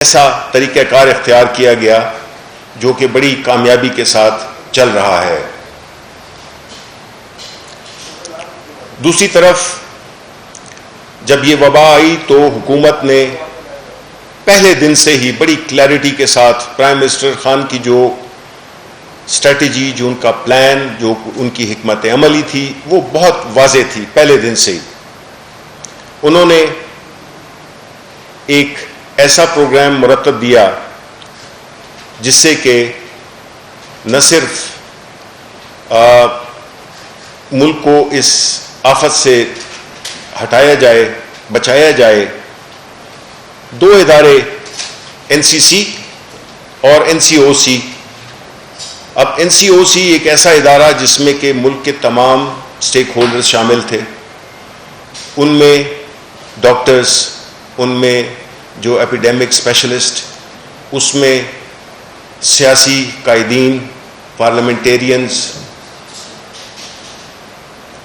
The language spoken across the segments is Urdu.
ایسا طریقہ کار اختیار کیا گیا جو کہ بڑی کامیابی کے ساتھ چل رہا ہے۔ دوسری طرف جب یہ وبا آئی تو حکومت نے پہلے دن سے ہی بڑی کلیئرٹی کے ساتھ پرائم منسٹر خان کی جو اسٹریٹجی، جو ان کا پلان، جو ان کی حکمت عملی تھی، وہ بہت واضح تھی۔ پہلے دن سے ہی انہوں نے ایک ایسا پروگرام مرتب دیا جس سے کہ نہ صرف ملک کو اس آفت سے ہٹایا جائے، بچایا جائے۔ دو ادارے این سی سی اور این سی او سی۔ اب این سی او سی ایک ایسا ادارہ جس میں کہ ملک کے تمام سٹیک ہولڈرز شامل تھے، ان میں ڈاکٹرز، ان میں جو ایپیڈیمک اسپیشلسٹ، اس میں سیاسی قائدین، پارلیمنٹیرینز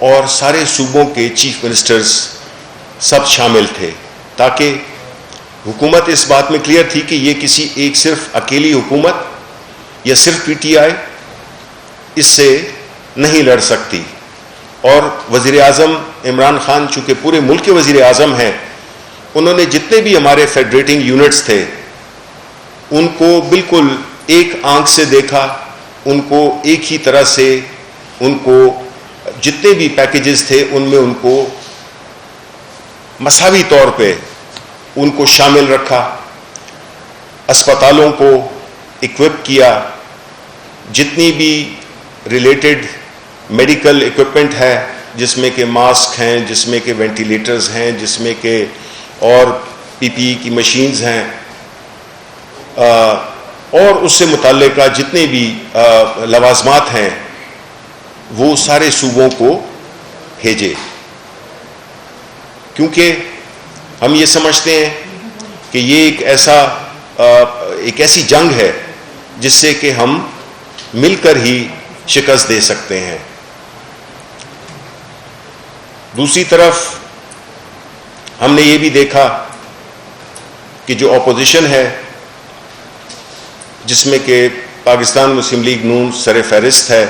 اور سارے صوبوں کے چیف منسٹرز سب شامل تھے، تاکہ حکومت اس بات میں کلیئر تھی کہ یہ کسی ایک صرف اکیلی حکومت یا صرف پی ٹی آئی اس سے نہیں لڑ سکتی۔ اور وزیر اعظم عمران خان چونکہ پورے ملک کے وزیر اعظم ہیں، انہوں نے جتنے بھی ہمارے فیڈریٹنگ یونٹس تھے ان کو بالکل ایک آنکھ سے دیکھا، ان کو ایک ہی طرح سے، ان کو جتنے بھی پیکیجز تھے ان میں ان کو مساوی طور پہ ان کو شامل رکھا، اسپتالوں کو اکوپ کیا، جتنی بھی ریلیٹڈ میڈیکل اکوپمنٹ ہے، جس میں کہ ماسک ہیں، جس میں کہ وینٹیلیٹرز ہیں، جس میں کہ اور پی پی ای کی مشینز ہیں، اور اس سے متعلقہ جتنے بھی لوازمات ہیں، وہ سارے صوبوں کو بھیجے، کیونکہ ہم یہ سمجھتے ہیں کہ یہ ایک ایسی جنگ ہے جس سے کہ ہم مل کر ہی شکست دے سکتے ہیں۔ دوسری طرف ہم نے یہ بھی دیکھا کہ جو اپوزیشن ہے، جس میں کہ پاکستان مسلم لیگ نون سر فہرست ہے،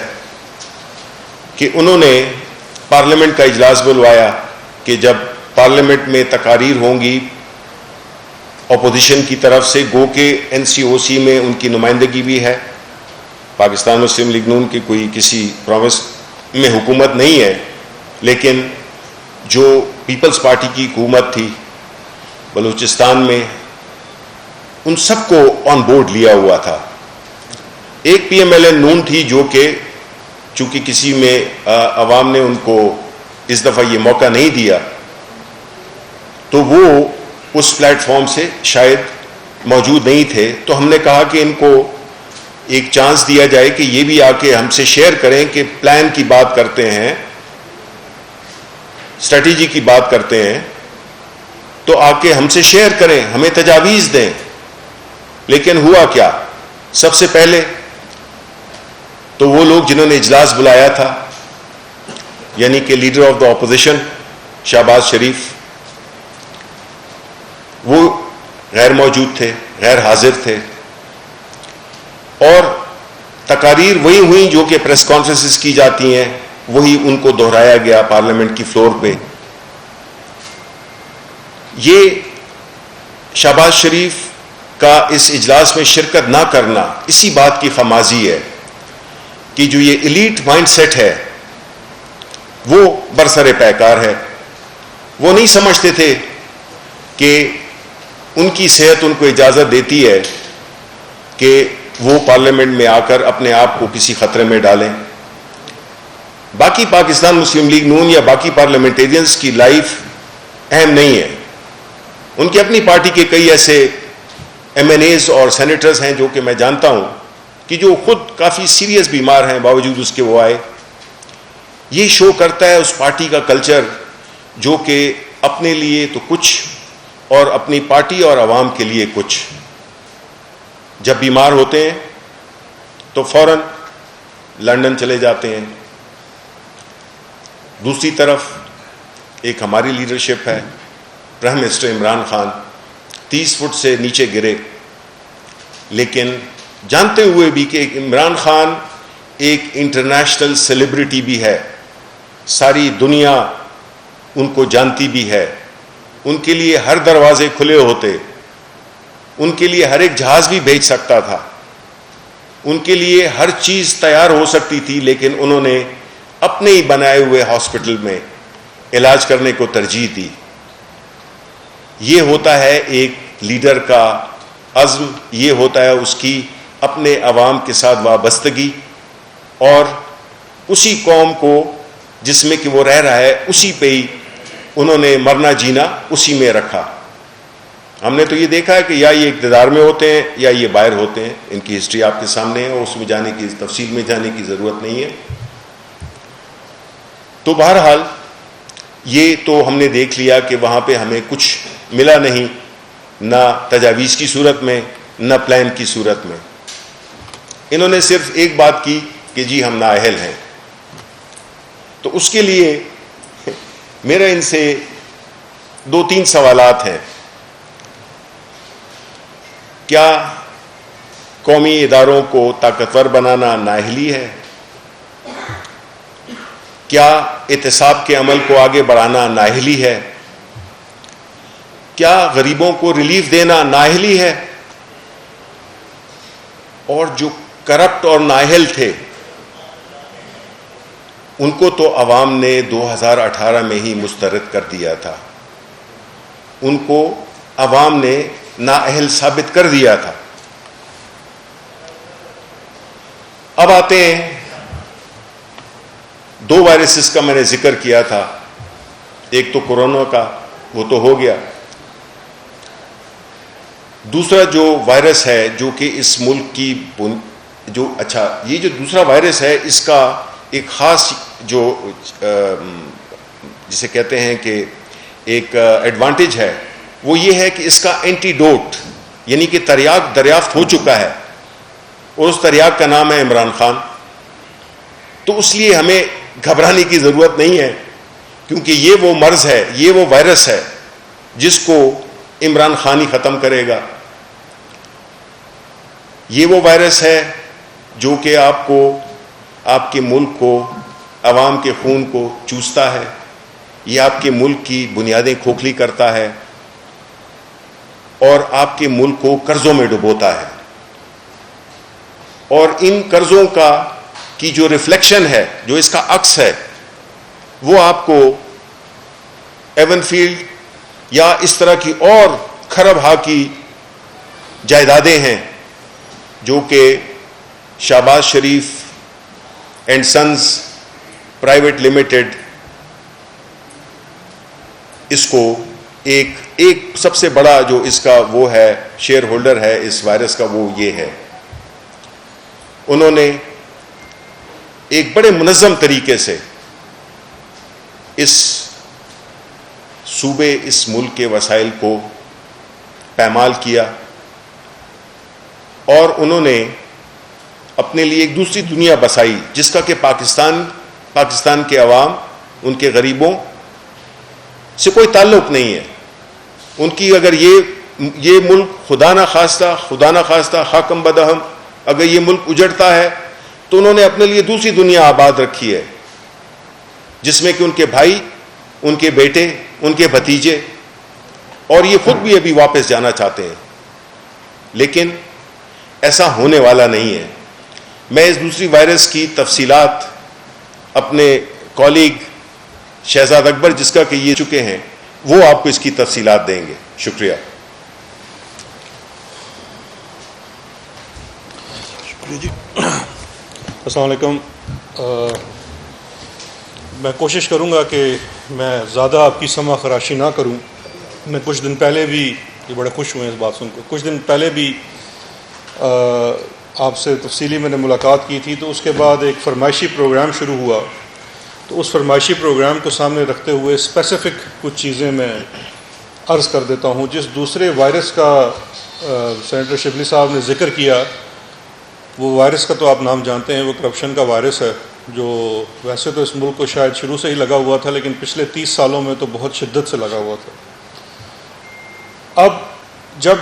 کہ انہوں نے پارلیمنٹ کا اجلاس بلوایا کہ جب پارلیمنٹ میں تقاریر ہوں گی اپوزیشن کی طرف سے، گو کہ این سی او سی میں ان کی نمائندگی بھی ہے، پاکستان مسلم لیگ نون کی کوئی کسی پروونس میں حکومت نہیں ہے، لیکن جو پیپلز پارٹی کی حکومت تھی بلوچستان میں، ان سب کو آن بورڈ لیا ہوا تھا۔ ایک پی ایم ایل این نون تھی جو کہ چونکہ کسی میں عوام نے ان کو اس دفعہ یہ موقع نہیں دیا، تو وہ اس پلیٹ فارم سے شاید موجود نہیں تھے، تو ہم نے کہا کہ ان کو ایک چانس دیا جائے کہ یہ بھی آ کے ہم سے شیئر کریں کہ پلان کی بات کرتے ہیں، اسٹریٹجی کی بات کرتے ہیں، تو آ کے ہم سے شیئر کریں، ہمیں تجاویز دیں۔ لیکن ہوا کیا؟ سب سے پہلے تو وہ لوگ جنہوں نے اجلاس بلایا تھا، یعنی کہ leader of the opposition Shahbaz Sharif, وہ غیر موجود تھے، غیر حاضر تھے، اور تقاریر وہی ہوئی جو کہ پریس کانفرنسز کی جاتی ہیں، وہی ان کو دہرایا گیا پارلیمنٹ کی فلور پہ۔ یہ شہباز شریف کا اس اجلاس میں شرکت نہ کرنا اسی بات کی خمازی ہے کہ جو یہ ایلیٹ مائنڈ سیٹ ہے وہ برسر پیکار ہے۔ وہ نہیں سمجھتے تھے کہ ان کی صحت ان کو اجازت دیتی ہے کہ وہ پارلیمنٹ میں آ کر اپنے آپ کو کسی خطرے میں ڈالیں۔ باقی پاکستان مسلم لیگ نون یا باقی پارلیمنٹیرینز کی لائف اہم نہیں ہے، ان کی اپنی پارٹی کے کئی ایسے ایم این ایز اور سینیٹرز ہیں جو کہ میں جانتا ہوں کہ جو خود کافی سیریس بیمار ہیں، باوجود اس کے وہ آئے۔ یہ شو کرتا ہے اس پارٹی کا کلچر جو کہ اپنے لیے تو کچھ اور اپنی پارٹی اور عوام کے لیے کچھ۔ جب بیمار ہوتے ہیں تو فوراً لندن چلے جاتے ہیں۔ دوسری طرف ایک ہماری لیڈرشپ ہے، prime minister Imran Khan 30 foot سے نیچے گرے لیکن جانتے ہوئے بھی کہ عمران خان ایک انٹرنیشنل سیلیبریٹی بھی ہے، ساری دنیا ان کو جانتی بھی ہے، ان کے لیے ہر دروازے کھلے ہوتے، ان کے لیے ہر ایک جہاز بھی بھیج سکتا تھا، ان کے لیے ہر چیز تیار ہو سکتی تھی، لیکن انہوں نے اپنے ہی بنائے ہوئے ہاسپٹل میں علاج کرنے کو ترجیح دی۔ یہ ہوتا ہے ایک لیڈر کا عزم، یہ ہوتا ہے اس کی اپنے عوام کے ساتھ وابستگی، اور اسی قوم کو جس میں کہ وہ رہ رہا ہے اسی پہ ہی انہوں نے مرنا جینا اسی میں رکھا۔ ہم نے تو یہ دیکھا ہے کہ یا یہ اقتدار میں ہوتے ہیں یا یہ باہر ہوتے ہیں، ان کی ہسٹری آپ کے سامنے ہے، اس میں جانے کی تفصیل میں جانے کی ضرورت نہیں ہے۔ تو بہرحال یہ تو ہم نے دیکھ لیا کہ وہاں پہ ہمیں کچھ ملا نہیں، نہ تجاویز کی صورت میں نہ پلان کی صورت میں۔ انہوں نے صرف ایک بات کی کہ جی ہم نااہل ہیں۔ تو اس کے لیے میرا ان سے 2-3 سوالات ہیں۔ کیا قومی اداروں کو طاقتور بنانا نااہلی ہے؟ کیا احتساب کے عمل کو آگے بڑھانا نااہلی ہے؟ کیا غریبوں کو ریلیف دینا نااہلی ہے؟ اور جو کرپٹ اور نااہل تھے ان کو تو عوام نے 2018 میں ہی مسترد کر دیا تھا، ان کو عوام نے نااہل ثابت کر دیا تھا۔ اب آتے ہیں 2 وائرسز کا میں نے ذکر کیا تھا، ایک تو کورونا کا، وہ تو ہو گیا۔ دوسرا جو وائرس ہے جو کہ اس ملک کی یہ جو دوسرا وائرس ہے اس کا ایک خاص جو جسے کہتے ہیں کہ ایک ایڈوانٹیج ہے، وہ یہ ہے کہ اس کا اینٹیڈوٹ یعنی کہ تریاق دریافت ہو چکا ہے، اور اس تریاق کا نام ہے عمران خان۔ تو اس لیے ہمیں گھبرانے کی ضرورت نہیں ہے، کیونکہ یہ وہ مرض ہے، یہ وہ وائرس ہے جس کو عمران خان ہی ختم کرے گا۔ یہ وہ وائرس ہے جو کہ آپ کو، آپ کے ملک کو، عوام کے خون کو چوستا ہے، یہ آپ کے ملک کی بنیادیں کھوکھلی کرتا ہے اور آپ کے ملک کو قرضوں میں ڈبوتا ہے، اور ان قرضوں کی جو ریفلیکشن ہے، جو اس کا عکس ہے، وہ آپ کو ایون فیلڈ یا اس طرح کی اور کھرب ہا کی جائیدادیں ہیں جو کہ شہباز شریف اینڈ سنز پرائیویٹ لمیٹڈ اس کو ایک سب سے بڑا جو اس کا وہ ہے شیئر ہولڈر ہے اس وائرس کا، وہ یہ ہے۔ انہوں نے ایک بڑے منظم طریقے سے اس صوبے، اس ملک کے وسائل کو پامال کیا، اور انہوں نے اپنے لیے ایک دوسری دنیا بسائی جس کا کہ پاکستان کے عوام، ان کے غریبوں سے کوئی تعلق نہیں ہے۔ ان کی اگر یہ ملک خدا نہ خواستہ خاکم بدہم اگر یہ ملک اجڑتا ہے تو انہوں نے اپنے لیے دوسری دنیا آباد رکھی ہے، جس میں کہ ان کے بھائی، ان کے بیٹے، ان کے بھتیجے، اور یہ خود بھی ابھی واپس جانا چاہتے ہیں، لیکن ایسا ہونے والا نہیں ہے۔ میں اس دوسری وائرس کی تفصیلات اپنے کولیگ شہزاد اکبر، جس کا کہ یہ چکے ہیں، وہ آپ کو اس کی تفصیلات دیں گے۔ شکریہ۔ جی السلام علیکم۔ میں کوشش کروں گا کہ میں زیادہ آپ کی سمع خراشی نہ کروں۔ میں کچھ دن پہلے بھی، یہ بڑے خوش ہوئے اس بات سن کر، کچھ دن پہلے بھی آپ سے تفصیلی میں نے ملاقات کی تھی، تو اس کے بعد ایک فرمائشی پروگرام شروع ہوا، تو اس فرمائشی پروگرام کو سامنے رکھتے ہوئے اسپیسیفک کچھ چیزیں میں عرض کر دیتا ہوں۔ جس دوسرے وائرس کا سینیٹر شبلی صاحب نے ذکر کیا، وہ وائرس کا تو آپ نام جانتے ہیں، وہ کرپشن کا وائرس ہے، جو ویسے تو اس ملک کو شاید شروع سے ہی لگا ہوا تھا، لیکن پچھلے 30 سالوں میں تو بہت شدت سے لگا ہوا تھا۔ اب جب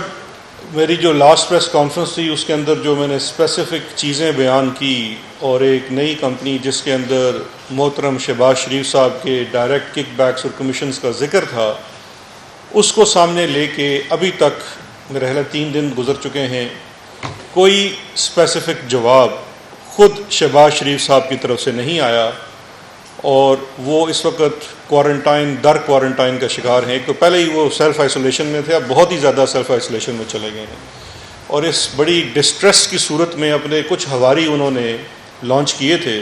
میری جو لاسٹ پریس کانفرنس تھی اس کے اندر جو میں نے اسپیسیفک چیزیں بیان کی اور ایک نئی کمپنی جس کے اندر محترم شہباز شریف صاحب کے ڈائریکٹ کک بیکس اور کمیشنز کا ذکر تھا، اس کو سامنے لے کے ابھی تک میرے خیال 3 دن گزر چکے ہیں، کوئی اسپیسیفک جواب خود شہباز شریف صاحب کی طرف سے نہیں آیا، اور وہ اس وقت کوارنٹائن کا شکار ہیں۔ ایک تو پہلے ہی وہ سیلف آئسولیشن میں تھے، اب بہت ہی زیادہ سیلف آئسولیشن میں چلے گئے ہیں، اور اس بڑی ڈسٹریس کی صورت میں اپنے کچھ ہواری انہوں نے لانچ کیے تھے،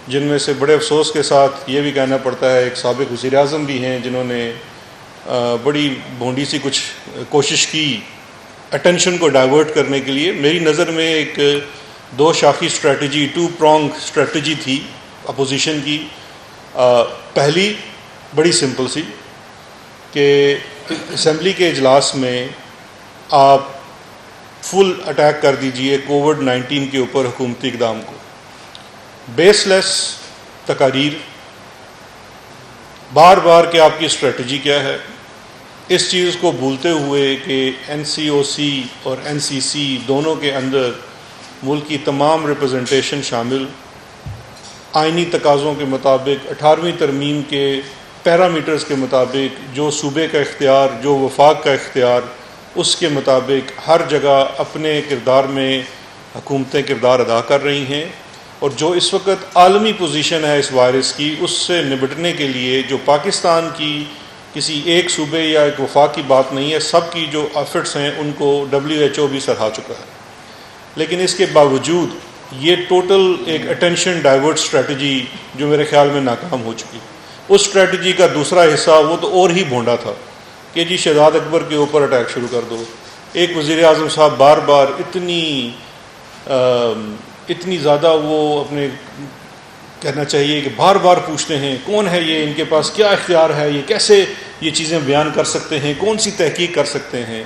جن میں سے بڑے افسوس کے ساتھ یہ بھی کہنا پڑتا ہے ایک سابق وزیر اعظم بھی ہیں جنہوں نے بڑی بھونڈی سی کچھ کوشش کی اٹینشن کو ڈائیورٹ کرنے کے لیے۔ میری نظر میں ایک 2 شاخی اسٹریٹجی، 2 پرونگ اسٹریٹجی تھی اپوزیشن کی۔ پہلی بڑی سمپل سی کہ اسمبلی کے اجلاس میں آپ فل اٹیک کر دیجئے کووڈ-19 کے اوپر حکومتی اقدام کو، بیس لیس تقاریر، بار بار کہ آپ کی اسٹریٹجی کیا ہے، اس چیز کو بھولتے ہوئے کہ این سی او سی اور این سی سی دونوں کے اندر ملک کی تمام ریپرزنٹیشن شامل، آئینی تقاضوں کے مطابق 18ویں ترمیم کے پیرامیٹرز کے مطابق جو صوبے کا اختیار، جو وفاق کا اختیار، اس کے مطابق ہر جگہ اپنے کردار میں حکومتیں کردار ادا کر رہی ہیں، اور جو اس وقت عالمی پوزیشن ہے اس وائرس کی، اس سے نمٹنے کے لیے جو پاکستان کی کسی ایک صوبے یا ایک وفاق کی بات نہیں ہے، سب کی جو ایفرٹس ہیں ان کو WHO بھی سراہا چکا ہے۔ لیکن اس کے باوجود یہ ٹوٹل ایک اٹینشن ڈائیورٹ اسٹریٹجی جو میرے خیال میں ناکام ہو چکی، اس اسٹریٹجی کا دوسرا حصہ وہ تو اور ہی بھونڈا تھا کہ جی شہزاد اکبر کے اوپر اٹیک شروع کر دو۔ ایک وزیر اعظم صاحب بار بار اتنی زیادہ وہ اپنے کہنا چاہیے کہ بار بار پوچھتے ہیں کون ہے یہ، ان کے پاس کیا اختیار ہے، یہ کیسے یہ چیزیں بیان کر سکتے ہیں، کون سی تحقیق کر سکتے ہیں۔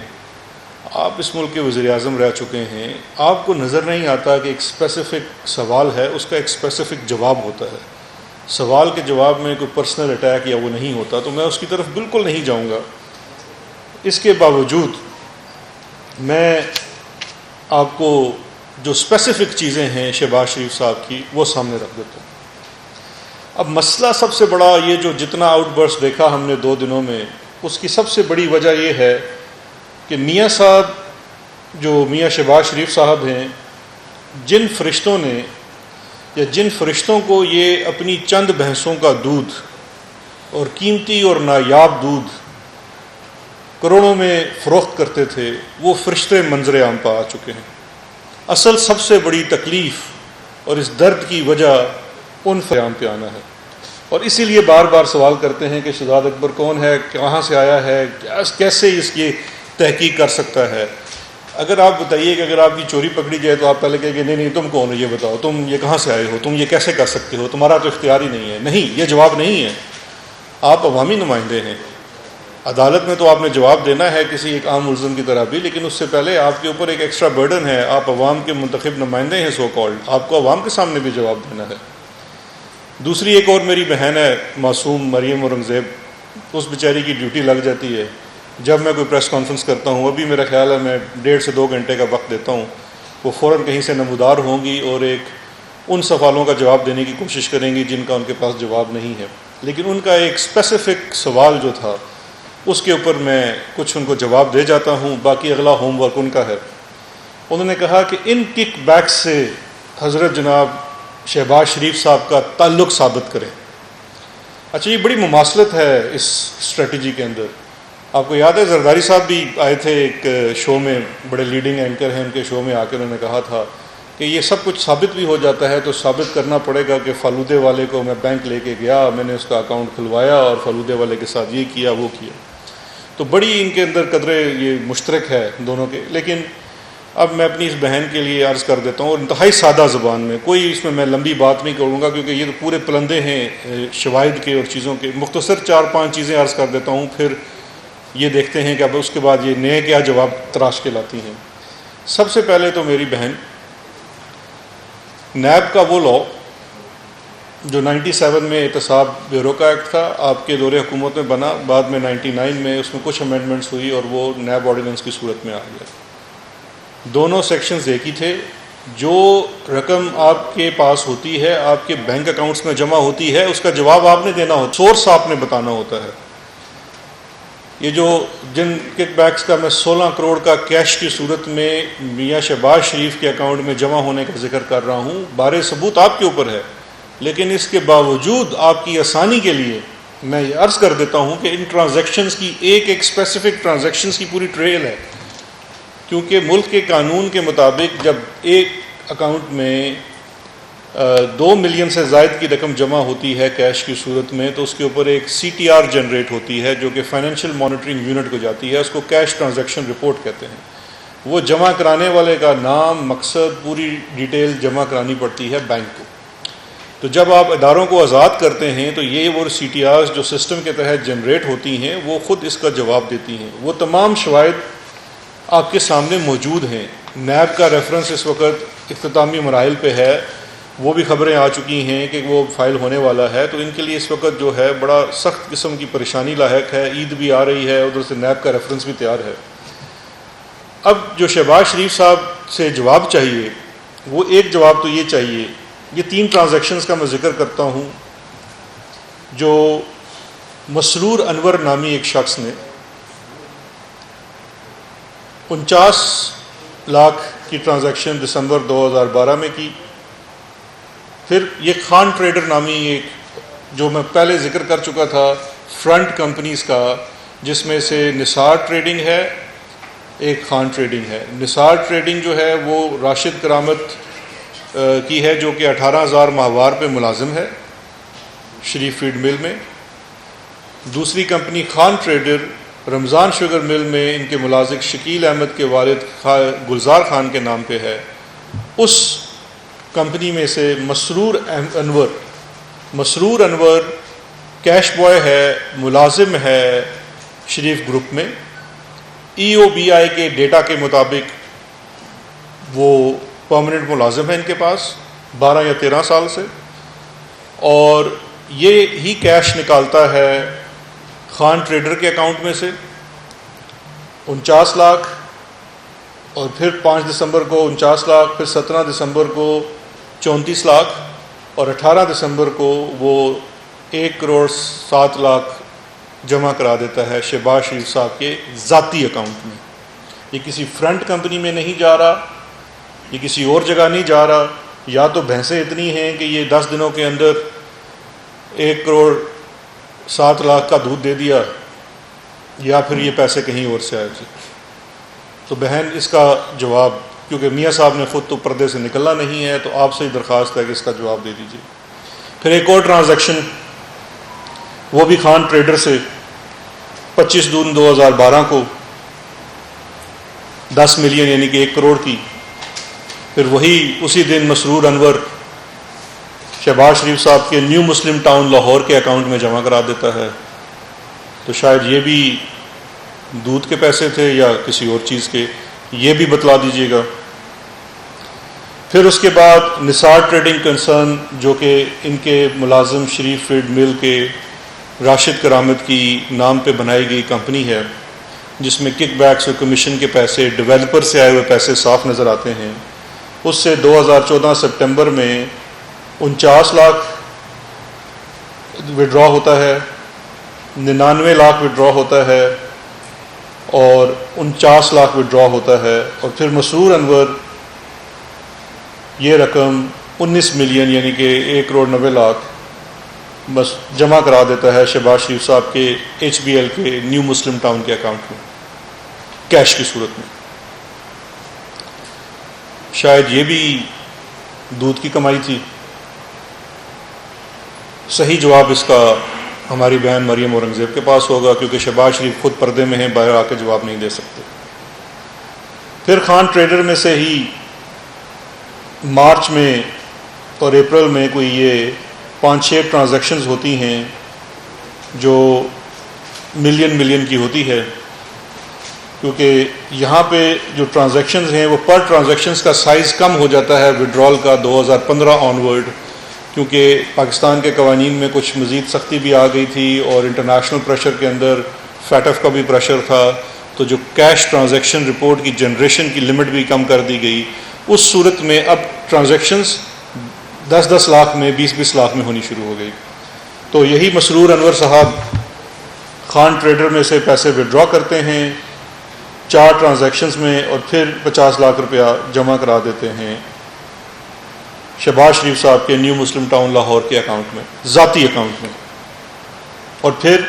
آپ اس ملک کے وزیر اعظم رہ چکے ہیں، آپ کو نظر نہیں آتا کہ ایک اسپیسیفک سوال ہے، اس کا ایک اسپیسیفک جواب ہوتا ہے۔ سوال کے جواب میں کوئی پرسنل اٹیک یا وہ نہیں ہوتا، تو میں اس کی طرف بالکل نہیں جاؤں گا۔ اس کے باوجود میں آپ کو جو اسپیسیفک چیزیں ہیں شہباز شریف صاحب کی وہ سامنے رکھ دیتا ہوں۔ اب مسئلہ سب سے بڑا یہ جو جتنا آؤٹ برسٹ دیکھا ہم نے 2 دنوں میں، اس کی سب سے بڑی وجہ یہ ہے کہ میاں صاحب جو میاں شہباز شریف صاحب ہیں، جن فرشتوں نے یا جن فرشتوں کو یہ اپنی چند بھینسوں کا دودھ اور قیمتی اور نایاب دودھ کروڑوں میں فروخت کرتے تھے، وہ فرشتے منظر عام پہ آ چکے ہیں۔ اصل سب سے بڑی تکلیف اور اس درد کی وجہ ان عام پہ آنا ہے، اور اسی لیے بار بار سوال کرتے ہیں کہ شہزاد اکبر کون ہے، کہاں سے آیا ہے، کیسے اس کی تحقیق کر سکتا ہے۔ اگر آپ بتائیے کہ اگر آپ کی چوری پکڑی جائے تو آپ پہلے کہیں گے نہیں تم کون ہو، یہ بتاؤ، تم یہ کہاں سے آئے ہو، تم یہ کیسے کر سکتے ہو، تمہارا تو اختیار ہی نہیں ہے۔ نہیں، یہ جواب نہیں ہے۔ آپ عوامی نمائندے ہیں، عدالت میں تو آپ نے جواب دینا ہے کسی ایک عام ملزم کی طرح بھی، لیکن اس سے پہلے آپ کے اوپر ایک ایکسٹرا برڈن ہے، آپ عوام کے منتخب نمائندے ہیں سو کالڈ، آپ کو عوام کے سامنے بھی جواب دینا ہے۔ دوسری ایک اور میری بہن ہے معصوم مریم اورنگزیب، اس بیچاری کی ڈیوٹی لگ جاتی ہے جب میں کوئی پریس کانفرنس کرتا ہوں، ابھی میرا خیال ہے میں 1.5 سے 2 گھنٹے کا وقت دیتا ہوں، وہ فوراً کہیں سے نمودار ہوں گی اور ایک ان سوالوں کا جواب دینے کی کوشش کریں گی جن کا ان کے پاس جواب نہیں ہے، لیکن ان کا ایک اسپیسیفک سوال جو تھا اس کے اوپر میں کچھ ان کو جواب دے جاتا ہوں، باقی اگلا ہوم ورک ان کا ہے۔ انہوں نے کہا کہ ان کک بیک سے حضرت جناب شہباز شریف صاحب کا تعلق ثابت کریں۔ اچھا، یہ بڑی مماثلت ہے اس اسٹریٹجی کے اندر۔ آپ کو یاد ہے زرداری صاحب بھی آئے تھے ایک شو میں، بڑے لیڈنگ اینکر ہیں، ان کے شو میں آ کے انہوں نے کہا تھا کہ یہ سب کچھ ثابت بھی ہو جاتا ہے تو ثابت کرنا پڑے گا کہ فالودے والے کو میں بینک لے کے گیا، میں نے اس کا اکاؤنٹ کھلوایا اور فالودے والے کے ساتھ یہ کیا وہ کیا۔ تو بڑی ان کے اندر قدرے یہ مشترک ہے دونوں کے۔ لیکن اب میں اپنی اس بہن کے لیے عرض کر دیتا ہوں، اور انتہائی سادہ زبان میں، کوئی اس میں لمبی بات نہیں کروں گا کیونکہ یہ تو پورے پلندے ہیں شواہد کے اور چیزوں کے۔ مختصر 4-5 چیزیں عرض کر دیتا ہوں، پھر یہ دیکھتے ہیں کہ اب اس کے بعد یہ نئے کیا جواب تراش کے لاتی ہیں۔ سب سے پہلے تو میری بہن، نیب کا وہ لاء جو 97 میں احتساب بیورو کا ایکٹ تھا، آپ کے دور حکومت میں بنا، بعد میں 99 میں اس میں کچھ امینڈمنٹس ہوئی اور وہ نیب آرڈیننس کی صورت میں آ گیا۔ دونوں سیکشنز ایک ہی تھے. جو رقم آپ کے پاس ہوتی ہے، آپ کے بینک اکاؤنٹس میں جمع ہوتی ہے، اس کا جواب آپ نے دینا ہوتا، سورس آپ نے بتانا ہوتا ہے. یہ جو جن کک بیکس کا میں 16 کروڑ کا کیش کی صورت میں میاں شہباز شریف کے اکاؤنٹ میں جمع ہونے کا ذکر کر رہا ہوں، بارے ثبوت آپ کے اوپر ہے، لیکن اس کے باوجود آپ کی آسانی کے لیے میں یہ عرض کر دیتا ہوں کہ ان ٹرانزیکشنز کی ایک اسپیسیفک ٹرانزیکشنز کی پوری ٹریل ہے. کیونکہ ملک کے قانون کے مطابق جب ایک اکاؤنٹ میں 2 ملین سے زائد کی رقم جمع ہوتی ہے کیش کی صورت میں، تو اس کے اوپر ایک CTR جنریٹ ہوتی ہے جو کہ فائنینشیل مانیٹرنگ یونٹ کو جاتی ہے، اس کو کیش ٹرانزیکشن رپورٹ کہتے ہیں. وہ جمع کرانے والے کا نام، مقصد، پوری ڈیٹیل جمع کرانی پڑتی ہے بینک کو. تو جب آپ اداروں کو آزاد کرتے ہیں تو یہ وہ CTRs جو سسٹم کے تحت جنریٹ ہوتی ہیں وہ خود اس کا جواب دیتی ہیں. وہ تمام شواہد آپ کے سامنے موجود ہیں. نیب کا ریفرنس اس وقت اختتامی مراحل پہ ہے، وہ بھی خبریں آ چکی ہیں کہ وہ فائل ہونے والا ہے. تو ان کے لیے اس وقت جو ہے بڑا سخت قسم کی پریشانی لاحق ہے. عید بھی آ رہی ہے، ادھر سے نیب کا ریفرنس بھی تیار ہے. اب جو شہباز شریف صاحب سے جواب چاہیے، وہ ایک جواب تو یہ چاہیے. یہ 3 ٹرانزیکشنز کا میں ذکر کرتا ہوں جو مسرور انور نامی ایک شخص نے 49 لاکھ کی ٹرانزیکشن دسمبر 2012 میں کی. پھر یہ خان ٹریڈر نامی ایک، جو میں پہلے ذکر کر چکا تھا، فرنٹ کمپنیز کا، جس میں سے نثار ٹریڈنگ ہے، ایک خان ٹریڈنگ ہے. نثار ٹریڈنگ جو ہے وہ راشد کرامت کی ہے، جو کہ 18,000 ماہوار پہ ملازم ہے شریف فیڈ مل میں. دوسری کمپنی خان ٹریڈر رمضان شوگر مل میں ان کے ملازم شکیل احمد کے والد گلزار خان کے نام پہ ہے. اس کمپنی میں سے مسرور انور کیش بوائے ہے، ملازم ہے شریف گروپ میں. EOBI کے ڈیٹا کے مطابق وہ پرماننٹ ملازم ہے ان کے پاس 12 یا 13 سال سے، اور یہ ہی کیش نکالتا ہے خان ٹریڈر کے اکاؤنٹ میں سے 49 لاکھ، اور پھر 5 دسمبر کو 49 لاکھ، پھر 17 دسمبر کو 34 لاکھ، اور 18 دسمبر کو وہ 1 کروڑ 7 لاکھ جمع کرا دیتا ہے شہباز شریف صاحب کے ذاتی اکاؤنٹ میں. یہ کسی فرنٹ کمپنی میں نہیں جا رہا، یہ کسی اور جگہ نہیں جا رہا. یا تو بھینسیں اتنی ہیں کہ یہ 10 دنوں کے اندر 1 کروڑ 7 لاکھ کا دودھ دے دیا، یا پھر یہ پیسے کہیں اور سے آئے تھے. تو بہن اس کا جواب، کیونکہ میاں صاحب نے خود تو پردے سے نکلنا نہیں ہے، تو آپ سے ہی درخواست ہے کہ اس کا جواب دے دیجیے. پھر ایک اور ٹرانزیکشن، وہ بھی خان ٹریڈر سے 25 جون 2012 کو 10 ملین یعنی کہ 1 کروڑ کی. پھر وہی اسی دن مسرور انور شہباز شریف صاحب کے نیو مسلم ٹاؤن لاہور کے اکاؤنٹ میں جمع کرا دیتا ہے. تو شاید یہ بھی دودھ کے پیسے تھے یا کسی اور چیز کے، یہ بھی بتلا دیجیے گا. پھر اس کے بعد نثار ٹریڈنگ کنسرن، جو کہ ان کے ملازم شریف فیڈ مل کے راشد کرامت کی نام پہ بنائی گئی کمپنی ہے، جس میں کک بیکس اور کمیشن کے پیسے، ڈیولپر سے آئے ہوئے پیسے صاف نظر آتے ہیں. اس سے 2014 سپٹمبر میں 49 لاکھ وڈرا ہوتا ہے، 99 لاکھ وڈرا ہوتا ہے، اور 49 لاکھ وڈرا ہوتا ہے. اور پھر مسرور انور یہ رقم 19 ملین یعنی کہ 1 کروڑ 90 لاکھ بس جمع کرا دیتا ہے شہباز شریف صاحب کے HBL کے نیو مسلم ٹاؤن کے اکاؤنٹ میں کیش کی صورت میں. شاید یہ بھی دودھ کی کمائی تھی. صحیح جواب اس کا ہماری بہن مریم اورنگزیب کے پاس ہوگا، کیونکہ شہباز شریف خود پردے میں ہیں، باہر آ کے جواب نہیں دے سکتے. پھر خان ٹریڈر میں سے ہی مارچ میں اور اپریل میں کوئی یہ 5-6 ٹرانزیکشنز ہوتی ہیں جو ملین کی ہوتی ہے، کیونکہ یہاں پہ جو ٹرانزیکشنز ہیں وہ پر ٹرانزیکشنز کا سائز کم ہو جاتا ہے وڈرال کا 2015 آنورڈ، کیونکہ پاکستان کے قوانین میں کچھ مزید سختی بھی آ گئی تھی، اور انٹرنیشنل پریشر کے اندر فیٹف کا بھی پریشر تھا. تو جو کیش ٹرانزیکشن رپورٹ کی جنریشن کی لمٹ بھی کم کر دی گئی. اس صورت میں اب ٹرانزیکشنز 10-10 لاکھ میں 20-20 لاکھ میں ہونی شروع ہو گئی. تو یہی مسرور انور صاحب خان ٹریڈر میں سے پیسے وڈرا کرتے ہیں 4 ٹرانزیکشنز میں اور پھر 50 لاکھ روپیہ جمع کرا دیتے ہیں شہباز شریف صاحب کے نیو مسلم ٹاؤن لاہور کے اکاؤنٹ میں، ذاتی اکاؤنٹ میں. اور پھر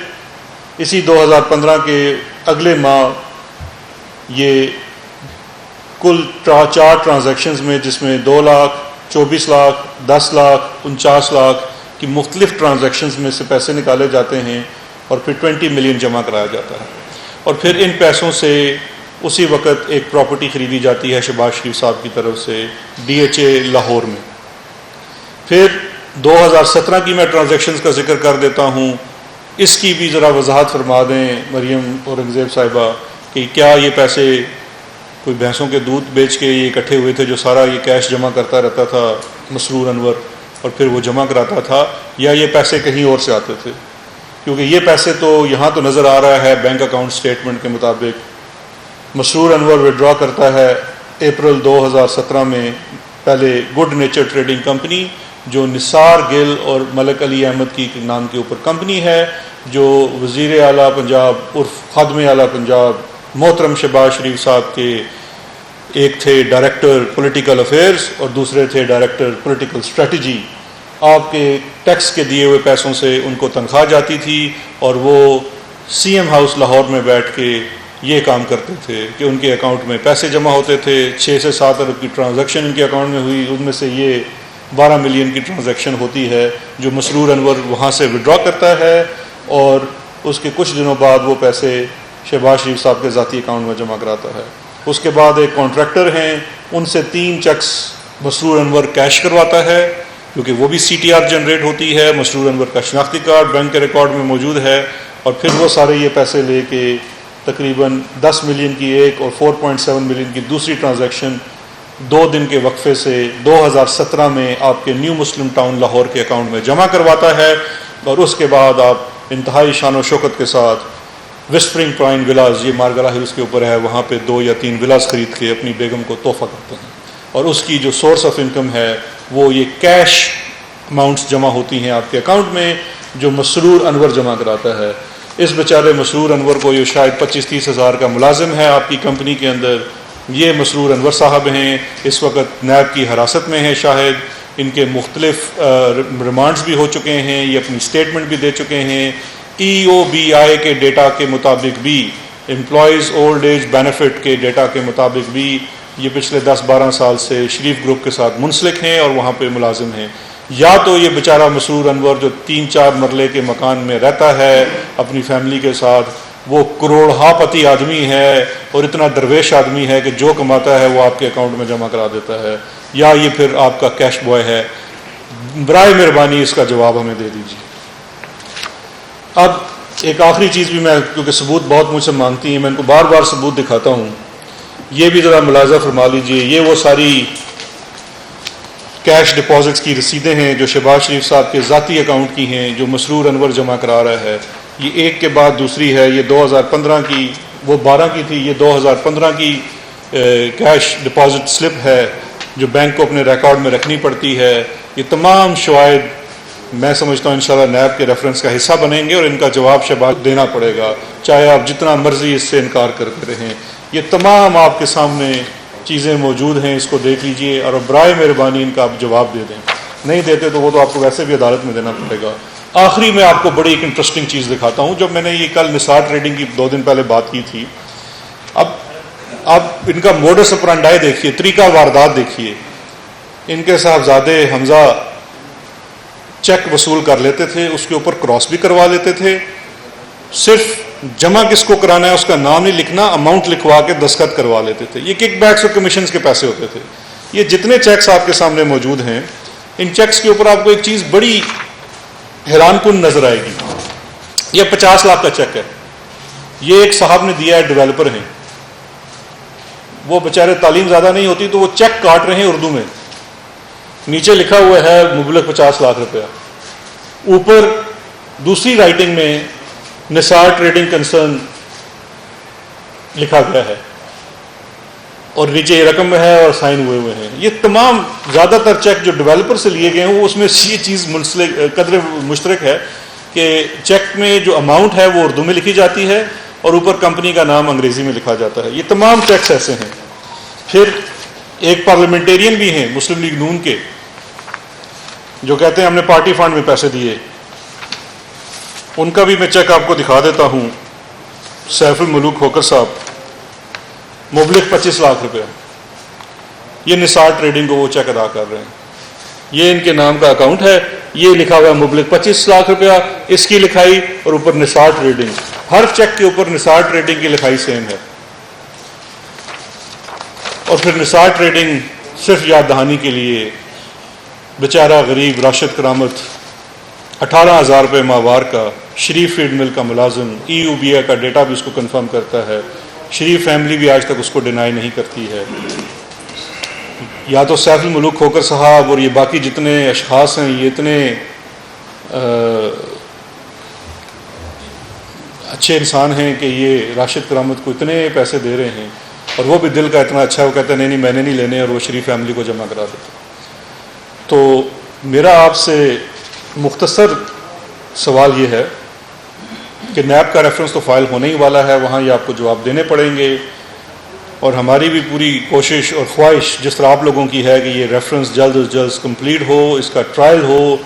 اسی 2015 کے اگلے ماہ یہ کل 4 ٹرانزیکشنز میں، جس میں 2 لاکھ 24 لاکھ 10 لاکھ 49 لاکھ کی مختلف ٹرانزیکشنز میں سے پیسے نکالے جاتے ہیں اور پھر 20 ملین جمع کرایا جاتا ہے. اور پھر ان پیسوں سے اسی وقت ایک پراپرٹی خریدی جاتی ہے شہباز شریف صاحب کی طرف سے DHA لاہور میں. پھر 2017 کی میں ٹرانزیکشنز کا ذکر کر دیتا ہوں. اس کی بھی ذرا وضاحت فرما دیں مریم اورنگزیب صاحبہ کہ کیا یہ پیسے کوئی بھینسوں کے دودھ بیچ کے یہ اکٹھے ہوئے تھے جو سارا یہ کیش جمع کرتا رہتا تھا مسرور انور اور پھر وہ جمع کراتا تھا، یا یہ پیسے کہیں اور سے آتے تھے؟ کیونکہ یہ پیسے تو یہاں تو نظر آ رہا ہے بینک اکاؤنٹ سٹیٹمنٹ کے مطابق مسرور انور وڈرا کرتا ہے اپریل 2017 میں پہلے گڈ نیچر ٹریڈنگ کمپنی جو نثار گل اور ملک علی احمد کی نام کے اوپر کمپنی ہے، جو وزیر اعلیٰ پنجاب عرف خادم اعلیٰ پنجاب محترم شہباز شریف صاحب کے ایک تھے ڈائریکٹر پولیٹیکل افیئرز اور دوسرے تھے ڈائریکٹر پولیٹیکل اسٹریٹجی. آپ کے ٹیکس کے دیے ہوئے پیسوں سے ان کو تنخواہ جاتی تھی اور وہ CM ہاؤس لاہور میں بیٹھ کے یہ کام کرتے تھے کہ ان کے اکاؤنٹ میں پیسے جمع ہوتے تھے. 6 سے 7 ارب کی ٹرانزیکشن ان کے اکاؤنٹ میں ہوئی، ان میں سے یہ 12 ملین کی ٹرانزیکشن ہوتی ہے جو مسرور انور وہاں سے وڈرا کرتا ہے اور اس کے کچھ دنوں بعد وہ پیسے شہباز شریف صاحب کے ذاتی اکاؤنٹ میں جمع کراتا ہے. اس کے بعد ایک کانٹریکٹر ہیں، ان سے 3 چیکس مسرور انور کیش کرواتا ہے کیونکہ وہ بھی CTR جنریٹ ہوتی ہے، مسرور انور کا شناختی کارڈ بینک کے ریکارڈ میں موجود ہے. اور پھر وہ سارے یہ پیسے لے کے تقریباً 10 ملین کی ایک اور 4.7 ملین کی دوسری ٹرانزیکشن 2 دن کے وقفے سے 2017 میں آپ کے نیو مسلم ٹاؤن لاہور کے اکاؤنٹ میں جمع کرواتا ہے. اور اس کے بعد آپ انتہائی شان و شوکت کے ساتھ وسپرنگ پرائن ولاز، یہ مارگلہ ہلز کے اوپر ہے، وہاں پہ 2 یا 3 ولاز خرید کے اپنی بیگم کو تحفہ کرتے ہیں. اور اس کی جو سورس آف انکم ہے وہ یہ کیش اماؤنٹس جمع ہوتی ہیں آپ کے اکاؤنٹ میں جو مسرور انور جمع کراتا ہے. اس بیچارے مسرور انور کو یہ شاید 25-30 ہزار کا ملازم ہے آپ کی کمپنی کے اندر. یہ مسرور انور صاحب ہیں، اس وقت نیب کی حراست میں ہیں شاہد. ان کے مختلف ریمانڈز بھی ہو چکے ہیں، یہ اپنی اسٹیٹمنٹ بھی دے چکے ہیں. EOBI کے ڈیٹا کے مطابق بھی، امپلائیز اولڈ ایج بینیفٹ کے ڈیٹا کے مطابق بھی یہ پچھلے 10-12 سال سے شریف گروپ کے ساتھ منسلک ہیں اور وہاں پہ ملازم ہیں. یا تو یہ بیچارہ مسرور انور جو 3-4 مرلے کے مکان میں رہتا ہے اپنی فیملی کے ساتھ، وہ کروڑہا پتی آدمی ہے اور اتنا درویش آدمی ہے کہ جو کماتا ہے وہ آپ کے اکاؤنٹ میں جمع کرا دیتا ہے، یا یہ پھر آپ کا کیش بوائے ہے. برائے مہربانی اس کا جواب ہمیں دے دیجیے. اب ایک آخری چیز بھی میں، کیونکہ ثبوت بہت مجھ سے مانگتی ہیں، میں ان کو بار بار ثبوت دکھاتا ہوں، یہ بھی ذرا ملاحظہ فرما لیجئے. یہ وہ ساری کیش ڈپازٹس کی رسیدیں ہیں جو شہباز شریف صاحب کے ذاتی اکاؤنٹ کی ہیں جو مسرور انور جمع کرا رہا ہے. یہ ایک کے بعد دوسری ہے. یہ 2015 کی، وہ 12 کی تھی، یہ 2015 کی کیش ڈپازٹ سلپ ہے جو بینک کو اپنے ریکارڈ میں رکھنی پڑتی ہے. یہ تمام شواہد میں سمجھتا ہوں انشاءاللہ نیب کے ریفرنس کا حصہ بنیں گے اور ان کا جواب شہباز دینا پڑے گا، چاہے آپ جتنا مرضی اس سے انکار کرتے رہیں. یہ تمام آپ کے سامنے چیزیں موجود ہیں، اس کو دیکھ لیجئے اور برائے مہربانی ان کا آپ جواب دے دیں. نہیں دیتے تو وہ تو آپ کو ویسے بھی عدالت میں دینا پڑے گا. آخری میں آپ کو بڑی ایک انٹرسٹنگ چیز دکھاتا ہوں. جب میں نے یہ کل نثار ٹریڈنگ کی 2 دن پہلے بات کی تھی، اب ان کا موڈس اپرانڈائی دیکھیے، طریقہ واردات دیکھیے. ان کے صاحبزادے حمزہ چیک وصول کر لیتے تھے، اس کے اوپر کراس بھی کروا لیتے تھے، صرف جمع کس کو کرانا ہے اس کا نام نہیں لکھنا، اماؤنٹ لکھوا کے دستخط کروا لیتے تھے. یہ کک بیکس اور کمیشنز کے پیسے ہوتے تھے. یہ جتنے چیکس آپ کے سامنے موجود ہیں، ان چیکس کے اوپر آپ کو ایک چیز بڑی حیران کن نظر آئے گی. یہ 50 لاکھ کا چیک ہے. یہ ایک صاحب نے دیا ہے، ڈیولپر ہیں، وہ بیچارے تعلیم زیادہ نہیں ہوتی تو وہ چیک کاٹ رہے ہیں اردو میں. نیچے لکھا ہوا ہے مبلغ 50 لاکھ روپیہ، اوپر دوسری رائٹنگ میں نثار ٹریڈنگ کنسرن لکھا گیا ہے اور نیچے یہ رقم ہے اور سائن ہوئے ہیں. یہ تمام زیادہ تر چیک جو ڈیولپر سے لیے گئے ہیں وہ اس میں یہ چیز قدر مشترک ہے کہ چیک میں جو اماؤنٹ ہے وہ اردو میں لکھی جاتی ہے اور اوپر کمپنی کا نام انگریزی میں لکھا جاتا ہے. یہ تمام چیکس ایسے ہیں. پھر ایک پارلیمنٹیرین بھی ہیں مسلم لیگ نون کے جو کہتے ہیں ہم نے پارٹی فنڈ میں پیسے دیے. ان کا بھی میں چیک آپ کو دکھا دیتا ہوں. سیف الملوک کھوکر صاحب, مبلغ 25 لاکھ روپے. یہ نثار ٹریڈنگ کو وہ چیک ادا کر رہے ہیں. یہ ان کے نام کا اکاؤنٹ ہے, یہ لکھا ہوا ہے مبلغ 25 لاکھ روپیہ, اس کی لکھائی اور اوپر نثار ٹریڈنگ. ہر چیک کے اوپر نثار ٹریڈنگ کی لکھائی سیم ہے. اور پھر نثار ٹریڈنگ صرف یاد دہانی کے لیے بیچارہ غریب راشد کرامت 18,000 روپے ماہوار کا, شریف فیڈ مل کا ملازم, ای یو بی اے کا ڈیٹا بھی اس کو کنفرم کرتا ہے. شریف فیملی بھی آج تک اس کو ڈینائی نہیں کرتی ہے. یا تو سیف الملوک کھوکر صاحب اور یہ باقی جتنے اشخاص ہیں یہ اتنے اچھے انسان ہیں کہ یہ راشد کرامت کو اتنے پیسے دے رہے ہیں اور وہ بھی دل کا اتنا اچھا ہے, وہ کہتے ہیں نہیں میں نے نہیں لینے, اور وہ شریف فیملی کو جمع کرا دیتے. تو میرا آپ سے مختصر سوال یہ ہے کہ نیب کا ریفرنس تو فائل ہونے ہی والا ہے, وہاں یہ آپ کو جواب دینے پڑیں گے. اور ہماری بھی پوری کوشش اور خواہش جس طرح آپ لوگوں کی ہے کہ یہ ریفرنس جلد از جلد کمپلیٹ ہو, اس کا ٹرائل ہو.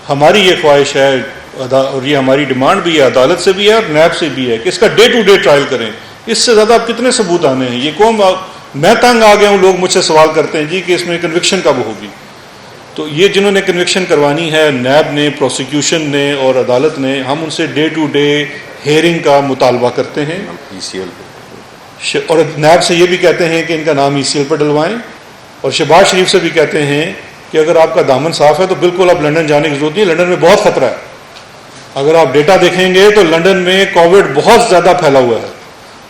ہماری یہ خواہش ہے اور یہ ہماری ڈیمانڈ بھی ہے, عدالت سے بھی ہے اور نیب سے بھی ہے کہ اس کا ڈے ٹو ڈے ٹرائل کریں. اس سے زیادہ آپ کتنے ثبوت آنے ہیں؟ یہ قوم میں تنگ آ گیا ہوں, لوگ مجھ سے سوال کرتے ہیں جی کہ اس میں کنوکشن کب ہوگی. تو یہ جنہوں نے کنوکشن کروانی ہے, نیب نے, پروسیکیوشن نے اور عدالت نے, ہم ان سے ڈے ٹو ڈے ہیئرنگ کا مطالبہ کرتے ہیں. اور نیب سے یہ بھی کہتے ہیں کہ ان کا نام ای سی ایل پر ڈلوائیں. اور شہباز شریف سے بھی کہتے ہیں کہ اگر آپ کا دامن صاف ہے تو بالکل آپ لنڈن جانے کی ضرورت نہیں, لنڈن میں بہت خطرہ ہے. اگر آپ ڈیٹا دیکھیں گے تو لنڈن میں کووڈ بہت زیادہ پھیلا ہوا ہے.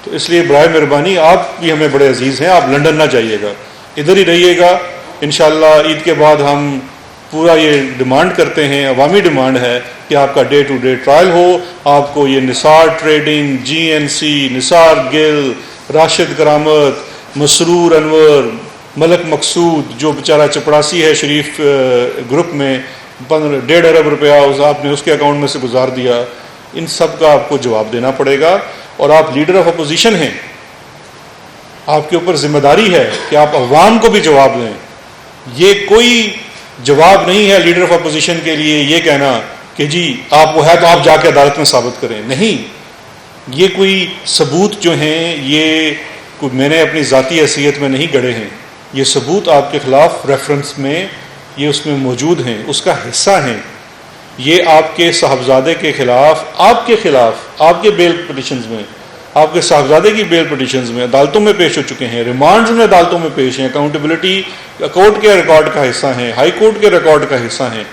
تو اس لیے برائے مہربانی آپ بھی ہمیں بڑے عزیز ہیں, آپ لنڈن نہ جائیے گا, ادھر ہی رہیے گا. انشاءاللہ عید کے بعد ہم پورا یہ ڈیمانڈ کرتے ہیں, عوامی ڈیمانڈ ہے کہ آپ کا ڈے ٹو ڈے ٹرائل ہو. آپ کو یہ نثار ٹریڈنگ, جی این سی, نثار گل, راشد کرامت, مسرور انور, ملک مقصود جو بیچارہ چپڑاسی ہے شریف گروپ میں, 1.5 ارب روپیہ آپ نے اس کے اکاؤنٹ میں سے گزار دیا. ان سب کا آپ کو جواب دینا پڑے گا. اور آپ لیڈر آف اپوزیشن ہیں, آپ کے اوپر ذمہ داری ہے کہ آپ عوام کو بھی جواب دیں. یہ کوئی جواب نہیں ہے لیڈر آف اپوزیشن کے لیے یہ کہنا کہ جی آپ وہ ہے تو آپ جا کے عدالت میں ثابت کریں. نہیں, یہ کوئی ثبوت جو ہیں یہ میں نے اپنی ذاتی حیثیت میں نہیں گڑھے ہیں. یہ ثبوت آپ کے خلاف ریفرنس میں یہ اس میں موجود ہیں, اس کا حصہ ہیں. یہ آپ کے صاحبزادے کے خلاف, آپ کے بیل پٹیشنز میں, آپ کے صاحبزادے کی بیل پٹیشنز میں عدالتوں میں پیش ہو چکے ہیں, ریمانڈز میں عدالتوں میں پیش ہیں. اکاؤنٹیبلٹی کورٹ کے ریکارڈ کا حصہ ہیں, ہائی کورٹ کے ریکارڈ کا حصہ ہیں.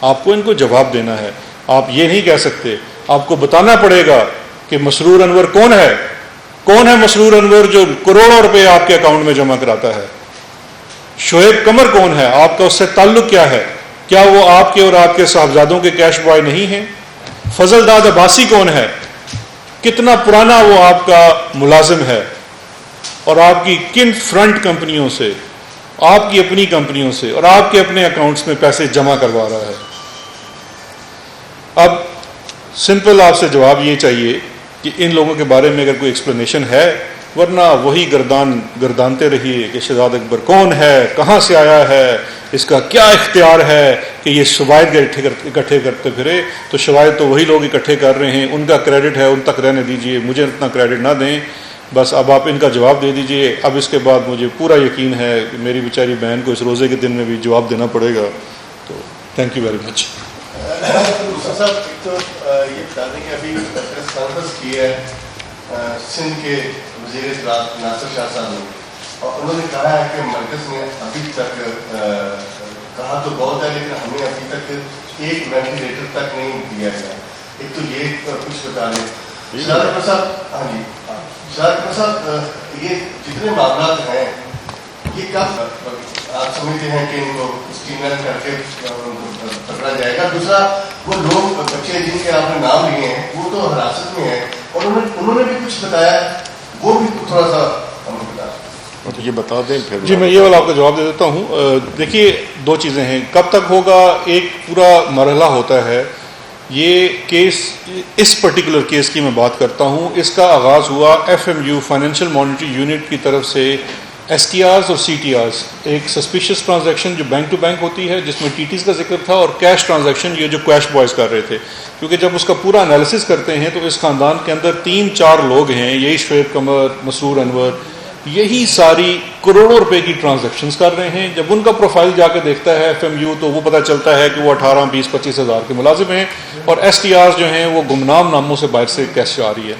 آپ کو ان کو جواب دینا ہے. آپ یہ نہیں کہہ سکتے, آپ کو بتانا پڑے گا کہ مسرور انور کون ہے مسرور انور جو کروڑوں روپے آپ کے اکاؤنٹ میں جمع کراتا ہے. شعیب قمر کون ہے, آپ کا اس سے تعلق کیا ہے؟ کیا وہ آپ کے اور آپ کے صاحبزادوں کے کیش بوائے نہیں ہیں؟ فضل داد عباسی کون ہے, کتنا پرانا وہ آپ کا ملازم ہے اور آپ کی کن فرنٹ کمپنیوں سے, آپ کی اپنی کمپنیوں سے اور آپ کے اپنے اکاؤنٹس میں پیسے جمع کروا رہا ہے. اب سمپل آپ سے جواب یہ چاہیے کہ ان لوگوں کے بارے میں اگر کوئی ایکسپلینیشن ہے, ورنہ وہی گردانتے رہیے کہ شہزاد اکبر کون ہے, کہاں سے آیا ہے, اس کا کیا اختیار ہے کہ یہ شواہد اکٹھے کرتے پھرے. تو شواہد تو وہی لوگ اکٹھے کر رہے ہیں, ان کا کریڈٹ ہے, ان تک رہنے دیجئے, مجھے اتنا کریڈٹ نہ دیں. بس اب آپ ان کا جواب دے دیجئے. اب اس کے بعد مجھے پورا یقین ہے کہ میری بیچاری بہن کو اس روزے کے دن میں بھی جواب دینا پڑے گا. تو تھینک یو ویری مچ. صاحب تو یہ بتا دیں کہ ابھی کانفرنس کی ہے سندھ کے وزیر اطلاعات ناصر شاہ صاحب نے, اور انہوں نے کہا ہے کہ مرکز نے ابھی تک کہا تو بہت ہے لیکن ہمیں ابھی تک ایک وینٹیلیٹر تک نہیں دیا گیا. ایک تو یہ کچھ بتا دیں. شہزاد اکبر صاحب, ہاں جی شہزاد اکبر صاحب, یہ جتنے معاملات ہیں یہ کب آپ سمجھتے ہیں کہ ان کو اسٹریم لائن کر کے پکڑا جائے گا؟ دوسرا, وہ لوگ بچے جن کے آپ نے نام لیے ہیں وہ تو حراست میں ہیں, اور انہوں نے بھی کچھ بتایا وہ بھی تھوڑا سا ہمیں بتا تو یہ بتا دیں پھر. جی میں یہ والا آپ کا جواب دے دیتا ہوں. دیکھیے دو چیزیں ہیں. کب تک ہوگا؟ ایک پورا مرحلہ ہوتا ہے. یہ کیس اس پرٹیکولر کیس کی میں بات کرتا ہوں. اس کا آغاز ہوا FMU فائنینشیل مانیٹری یونٹ کی طرف سے STRs اور CTRs, ایک سسپیشیس ٹرانزیکشن جو بینک ٹو بینک ہوتی ہے جس میں TTs کا ذکر تھا, اور کیش ٹرانزیکشن یہ جو کیش بوائز کر رہے تھے. کیونکہ جب اس کا پورا انالیسس کرتے ہیں تو اس خاندان کے اندر 3-4 لوگ ہیں, یہی شعیب قمر, مسرور انور, یہی ساری کروڑوں روپے کی ٹرانزیکشنز کر رہے ہیں. جب ان کا پروفائل جا کے دیکھتا ہے FMU تو وہ پتہ چلتا ہے کہ وہ 18, 20, 25 ہزار کے ملازم ہیں, اور STRs جو ہیں وہ گمنام ناموں سے باہر سے کیش آ رہی ہے.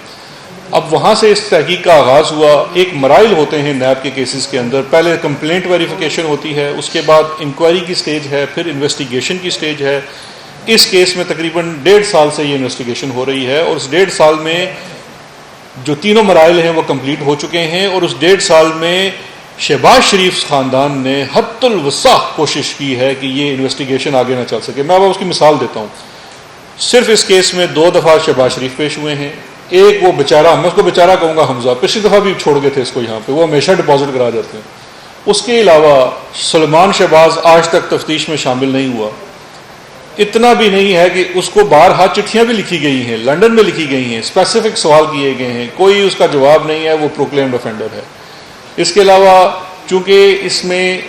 اب وہاں سے اس تحقیق کا آغاز ہوا. ایک مراحل ہوتے ہیں نیب کے کیسز کے اندر. پہلے کمپلینٹ ویریفیکیشن ہوتی ہے, اس کے بعد انکوائری کی سٹیج ہے, پھر انویسٹیگیشن کی سٹیج ہے. اس کیس میں تقریباً 1.5 سال سے یہ انویسٹیگیشن ہو رہی ہے, اور اس 1.5 سال میں جو تینوں مراحل ہیں وہ کمپلیٹ ہو چکے ہیں. اور اس 1.5 سال میں شہباز شریف خاندان نے حد الوسع کوشش کی ہے کہ یہ انویسٹیگیشن آگے نہ چل سکے. میں اب اس کی مثال دیتا ہوں. صرف اس کیس میں 2 دفعہ شہباز شریف پیش ہوئے ہیں. ایک وہ بیچارہ, میں اس کو بیچارہ کہوں گا, حمزہ, پچھلی دفعہ بھی چھوڑ گئے تھے اس کو یہاں پہ, وہ ہمیشہ ڈپازٹ کرا جاتے ہیں. اس کے علاوہ سلمان شہباز آج تک تفتیش میں شامل نہیں ہوا. اتنا بھی نہیں ہے کہ اس کو بارہا چٹھیاں بھی لکھی گئی ہیں, لنڈن میں لکھی گئی ہیں, اسپیسیفک سوال کیے گئے ہیں, کوئی اس کا جواب نہیں ہے, وہ پروکلیمڈ افینڈر ہے. اس کے علاوہ چونکہ اس میں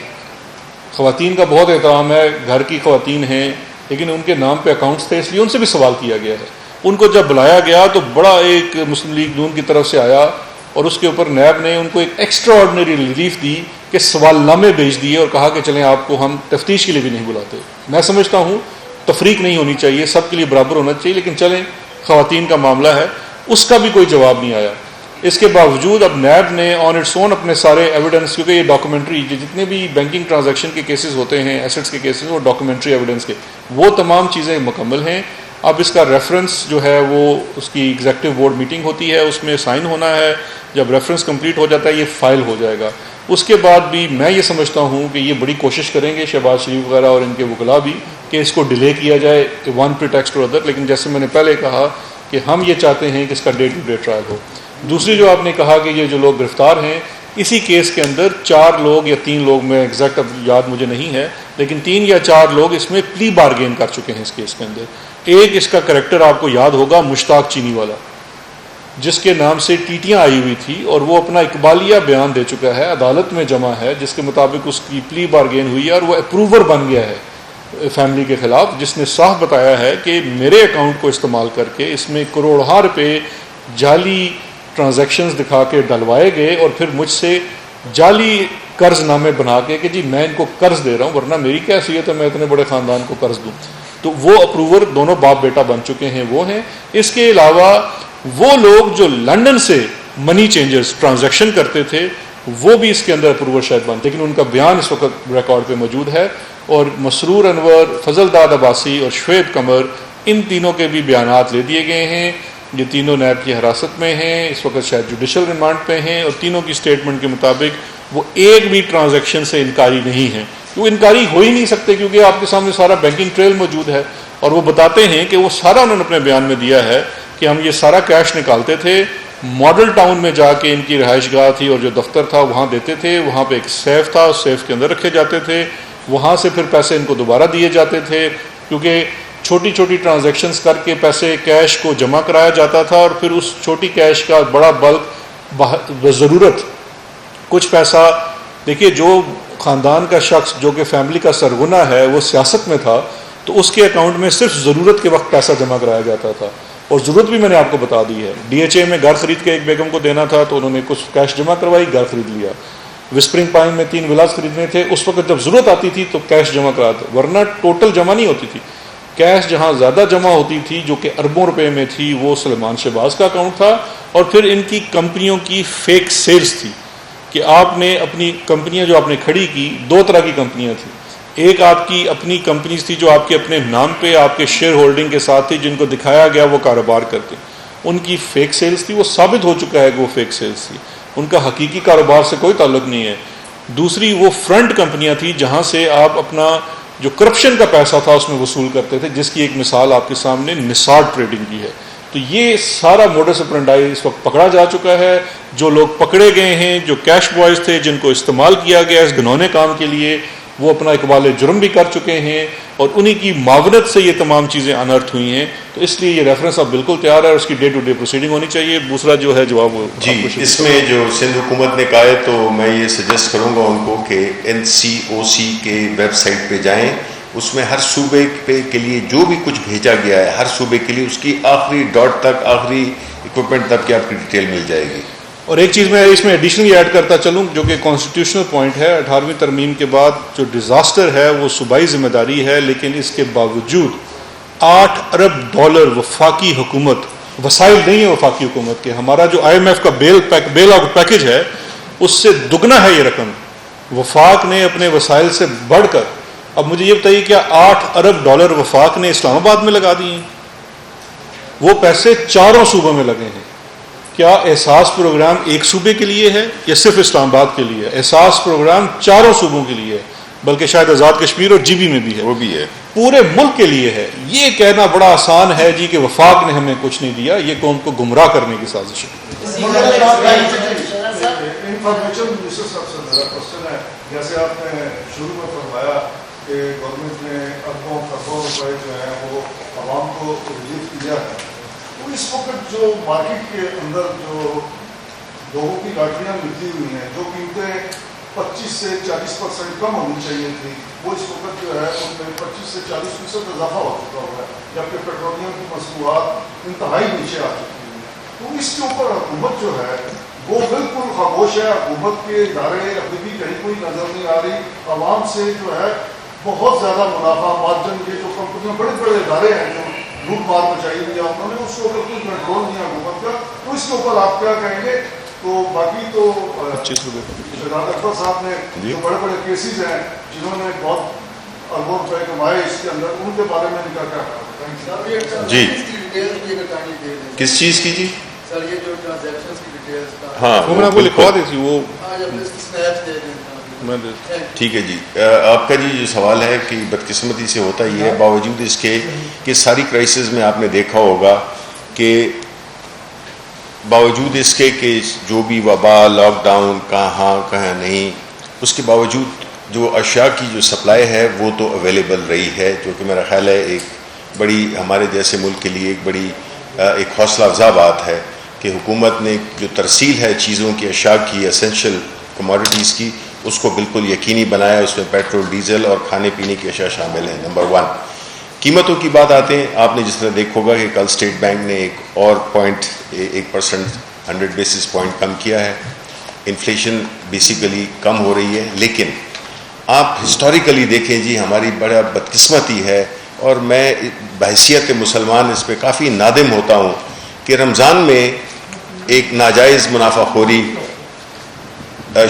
خواتین کا بہت احترام ہے, گھر کی خواتین ہیں, لیکن ان کے نام پہ اکاؤنٹس تھے, اس لیے ان سے بھی سوال کیا گیا ہے. ان کو جب بلایا گیا تو بڑا ایک مسلم لیگ نون کی طرف سے آیا, اور اس کے اوپر نیب نے ان کو ایک ایکسٹرا آرڈنری ریلیف دی کہ سوال نامے بھیج دیے, اور کہا کہ چلیں آپ کو ہم تفتیش کے لیے بھی نہیں بلاتے. میں سمجھتا ہوں تفریق نہیں ہونی چاہیے, سب کے لیے برابر ہونا چاہیے, لیکن چلیں خواتین کا معاملہ ہے. اس کا بھی کوئی جواب نہیں آیا. اس کے باوجود اب نیب نے آن اٹس اون اپنے سارے ایویڈنس, کیونکہ یہ ڈاکومنٹری جتنے بھی بینکنگ ٹرانزیکشن کے کیسز ہوتے ہیں, ایسٹس کے کیسز, وہ ڈاکومنٹری ایویڈنس کے, وہ تمام چیزیں مکمل ہیں. اب اس کا ریفرنس جو ہے وہ اس کی ایگزیکٹو بورڈ میٹنگ ہوتی ہے, اس میں سائن ہونا ہے. جب ریفرنس کمپلیٹ ہو جاتا ہے یہ فائل ہو جائے گا. اس کے بعد بھی میں یہ سمجھتا ہوں کہ یہ بڑی کوشش کریں گے شہباز شریف وغیرہ اور ان کے وکلاء بھی کہ اس کو ڈیلے کیا جائے ون پریٹیکسٹ اور ادر. لیکن جیسے میں نے پہلے کہا کہ ہم یہ چاہتے ہیں کہ اس کا ڈے ٹو ڈے ٹرائل ہو. دوسری جو آپ نے کہا کہ یہ جو لوگ گرفتار ہیں, اسی کیس کے اندر 4 لوگ یا 3 لوگ, میں ایگزیکٹ اب یاد مجھے نہیں ہے, لیکن 3 یا 4 لوگ اس میں پلی بارگین کر چکے ہیں اس کیس کے اندر. ایک اس کا کریکٹر آپ کو یاد ہوگا, مشتاق چینی والا, جس کے نام سے ٹیٹیاں آئی ہوئی تھی, اور وہ اپنا اقبالیہ بیان دے چکا ہے, عدالت میں جمع ہے, جس کے مطابق اس کی پلی بارگین ہوئی ہے, اور وہ اپروور بن گیا ہے فیملی کے خلاف, جس نے صاف بتایا ہے کہ میرے اکاؤنٹ کو استعمال کر کے اس میں کروڑہا روپے جعلی ٹرانزیکشنز دکھا کے ڈلوائے گئے, اور پھر مجھ سے جعلی قرض نامے بنا کے کہ جی میں ان کو قرض دے رہا ہوں, ورنہ میری کیا حیثیت ہے میں اتنے بڑے خاندان کو قرض دوں. تو وہ اپروور دونوں باپ بیٹا بن چکے ہیں, وہ ہیں. اس کے علاوہ وہ لوگ جو لنڈن سے منی چینجرز ٹرانزیکشن کرتے تھے وہ بھی اس کے اندر اپروور شاید بنتے, لیکن ان کا بیان اس وقت ریکارڈ پہ موجود ہے. اور مسرور انور, فضل داد عباسی اور شعیب قمر, ان تینوں کے بھی بیانات لے دیے گئے ہیں. یہ تینوں نیب کی حراست میں ہیں, اس وقت شاید جوڈیشل ریمانڈ پہ ہیں, اور تینوں کی سٹیٹمنٹ کے مطابق وہ ایک بھی ٹرانزیکشن سے انکاری نہیں ہیں. وہ انکاری ہو ہی نہیں سکتے کیونکہ آپ کے سامنے سارا بینکنگ ٹریل موجود ہے. اور وہ بتاتے ہیں کہ وہ سارا انہوں نے اپنے بیان میں دیا ہے کہ ہم یہ سارا کیش نکالتے تھے, ماڈل ٹاؤن میں جا کے ان کی رہائش گاہ تھی اور جو دفتر تھا وہاں دیتے تھے, وہاں پہ ایک سیف تھا, اس سیف کے اندر رکھے جاتے تھے, وہاں سے پھر پیسے ان کو دوبارہ دیے جاتے تھے, کیونکہ چھوٹی چھوٹی ٹرانزیکشنز کر کے پیسے کیش کو جمع کرایا جاتا تھا, اور پھر اس چھوٹی کیش کا بڑا بلک ضرورت کچھ پیسہ. دیکھیے جو خاندان کا شخص جو کہ فیملی کا سرغنہ ہے وہ سیاست میں تھا, تو اس کے اکاؤنٹ میں صرف ضرورت کے وقت پیسہ جمع کرایا جاتا تھا, اور ضرورت بھی میں نے آپ کو بتا دی ہے. DHA میں گھر خرید کے ایک بیگم کو دینا تھا تو انہوں نے کچھ کیش جمع کروائی, گھر خرید لیا. وسپرنگ پائن میں 3 ولاز خریدنے تھے, اس وقت جب ضرورت آتی تھی تو کیش جمع کراتا, ورنہ ٹوٹل جمع نہیں ہوتی تھی. کیش جہاں زیادہ جمع ہوتی تھی جو کہ اربوں روپے میں تھی وہ سلمان شہباز کا اکاؤنٹ تھا, اور پھر ان کی کمپنیوں کی فیک سیلز تھی کہ آپ نے اپنی کمپنیاں جو آپ نے کھڑی کی, 2 طرح کی کمپنیاں تھیں. ایک آپ کی اپنی کمپنیز تھی جو آپ کے اپنے نام پہ آپ کے شیئر ہولڈنگ کے ساتھ تھی, جن کو دکھایا گیا وہ کاروبار کرتے, ان کی فیک سیلز تھی. وہ ثابت ہو چکا ہے کہ وہ فیک سیلز تھی, ان کا حقیقی کاروبار سے کوئی تعلق نہیں ہے. دوسری وہ فرنٹ کمپنیاں تھیں جہاں سے آپ اپنا جو کرپشن کا پیسہ تھا اس میں وصول کرتے تھے, جس کی ایک مثال آپ کے سامنے نثار ٹریڈنگ کی ہے. تو تو یہ سارا موڈس اپرنڈائی اس وقت پکڑا جا چکا ہے. جو لوگ پکڑے گئے ہیں، جو کیش بوائز تھے جن کو استعمال کیا گیا اس گھنونے کام کے لیے، وہ اپنا اقبال جرم بھی کر چکے ہیں اور انہی کی معاونت سے یہ تمام چیزیں انرتھ ہوئی ہیں. تو اس لیے یہ ریفرنس اب بالکل تیار ہے، اس کی ڈے ٹو ڈے پروسیڈنگ ہونی چاہیے. دوسرا جو ہے جواب جی اس میں جو سندھ حکومت نے کہا ہے تو میں یہ سجیسٹ کروں گا ان کو کہ NCOC کے ویب سائٹ پہ جائیں. اس میں ہر صوبے پہ کے لیے جو بھی کچھ بھیجا گیا ہے ہر صوبے کے لیے اس کی آخری ڈاٹ تک، آخری اکوپمنٹ تک کی آپ کی ڈیٹیل مل جائے گی. اور ایک چیز میں اس میں ایڈیشنلی ایڈ کرتا چلوں جو کہ کانسٹیٹیوشنل پوائنٹ ہے. 18ویں ترمیم کے بعد جو ڈیزاسٹر ہے وہ صوبائی ذمہ داری ہے، لیکن اس کے باوجود $8 ارب وفاقی حکومت، وسائل نہیں ہے وفاقی حکومت کے. ہمارا جو IMF کا بیل آؤٹ پیکج ہے اس سے دگنا ہے یہ رقم. وفاق نے اپنے وسائل سے بڑھ کر، اب مجھے یہ بتائیے کیا $8 ارب وفاق نے اسلام آباد میں لگا دیے ہیں؟ وہ پیسے 4 صوبوں میں لگے ہیں. کیا احساس پروگرام ایک صوبے کے لیے ہے یا صرف اسلام آباد کے لیے؟ احساس پروگرام 4 صوبوں کے لیے ہے، بلکہ شاید آزاد کشمیر اور GB میں بھی ہے، وہ بھی ہے، پورے ملک کے لیے ہے. یہ کہنا بڑا آسان ہے جی کہ وفاق نے ہمیں کچھ نہیں دیا. یہ قوم کو گمراہ کرنے کی سازش ہے. انفارمیشن منسٹر صاحب سے میرا کوشچن ہے، جیسے آپ نے شروع میں فرمایا کہ گورنمنٹ نے اربوں خربوں روپئے جو ہیں وہ عوام کو ریلیف دیا ہے، تو اس وقت جو مارکیٹ کے اندر جو لوگوں کی لاٹریاں ملتی ہوئی ہیں، جو قیمتیں 25 سے 40% کم ہونی چاہیے تھی، وہ اس وقت جو ہے ان میں 25 سے 40% اضافہ ہو چکا ہوا ہے، جبکہ پیٹرولیم کی مصنوعات انتہائی نیچے آ چکی ہیں. تو اس کے اوپر حکومت جو ہے وہ بالکل خاموش ہے. حکومت کے ادارے ابھی بھی کہیں کوئی نظر نہیں آ رہی. عوام سے جو ہے بہت زیادہ منافع مارجن کے جو کمپنیاں، بڑے بڑے ڈالے ہیں جو لوٹ مار مچائی ہوئی ہے انہوں نے، اس کے اوپر کوئی کنٹرول نہیں ہے حکومت کا. تو اس کے اوپر آپ کیا کہیں گے؟ تو باقی تو شہزاد اکبر صاحب نے جو بڑے بڑے کیسز ہیں جنہوں نے بہت اربوں روپے کمائے اس کے اندر، ان کے بارے میں ان کا کیا کہنا ہے؟ جی کس چیز کی؟ جی سر یہ جو ٹرانزیکشنز کی ڈیٹیلز کا، ہاں وہ میں نے آپ کو لکھوا دی تھی، وہ ٹھیک ہے. جی آپ کا جی جو سوال ہے کہ بدقسمتی سے ہوتا ہی ہے، باوجود اس کے کہ ساری کرائسس میں آپ نے دیکھا ہوگا کہ باوجود اس کے کہ جو بھی وبا، لاک ڈاؤن، کہاں نہیں، اس کے باوجود جو اشیاء کی جو سپلائی ہے وہ تو اویلیبل رہی ہے، جو کہ میرا خیال ہے ایک بڑی ہمارے جیسے ملک کے لیے ایک بڑی ایک حوصلہ افزا بات ہے کہ حکومت نے جو ترسیل ہے چیزوں کی، اشیاء کی، اسینشل کموڈیٹیز کی، اس کو بالکل یقینی بنایا. اس میں پیٹرول، ڈیزل اور کھانے پینے کی اشیاء شامل ہیں. نمبر 1 قیمتوں کی بات آتے ہیں. آپ نے جس طرح دیکھا ہوگا کہ کل اسٹیٹ بینک نے ایک اور 1% 100 بیسس پوائنٹ کم کیا ہے. انفلیشن بیسیکلی کم ہو رہی ہے، لیکن آپ ہسٹوریکلی دیکھیں جی ہماری بڑا بدقسمتی ہے، اور میں بحیثیت مسلمان اس پہ کافی نادم ہوتا ہوں کہ رمضان میں ایک ناجائز منافع خوری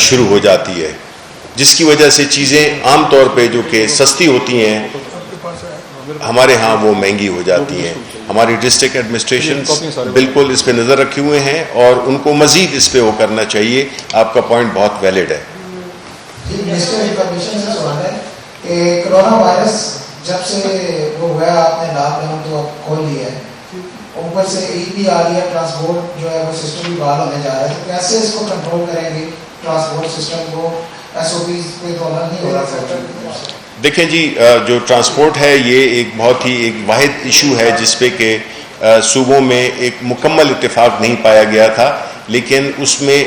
شروع ہو جاتی ہے، جس کی وجہ سے چیزیں عام طور پہ جو کہ سستی ہوتی ہیں ہمارے ہاں وہ مہنگی ہو جاتی ہیں. ہماری ڈسٹرکٹ ایڈمنسٹریشن بالکل اس پہ نظر رکھے ہوئے ہیں اور ان کو مزید اس پہ وہ کرنا چاہیے. آپ کا پوائنٹ بہت ویلڈ ہے. جی منسٹر انفارمیشن سے سوال ہے کہ کرونا وائرس جب سے وہ ہوا آپ نے لاک ڈاؤن تو کھول لیا ہے، اوپر سے عید بھی آ رہی ہے، ٹرانسپورٹ جو ہے وہ سسٹم بھی بحال ہونے جا رہا ہے، تو کیسے اس کو کنٹرول کریں گے؟ ٹرانسپورٹ سسٹم کو SOPs پہ تو عمل نہیں ہو رہا. دیکھیں جی جو ٹرانسپورٹ ہے یہ ایک بہت ہی ایک واحد ایشو ہے جس پہ کہ صوبوں میں ایک مکمل اتفاق نہیں پایا گیا تھا، لیکن اس میں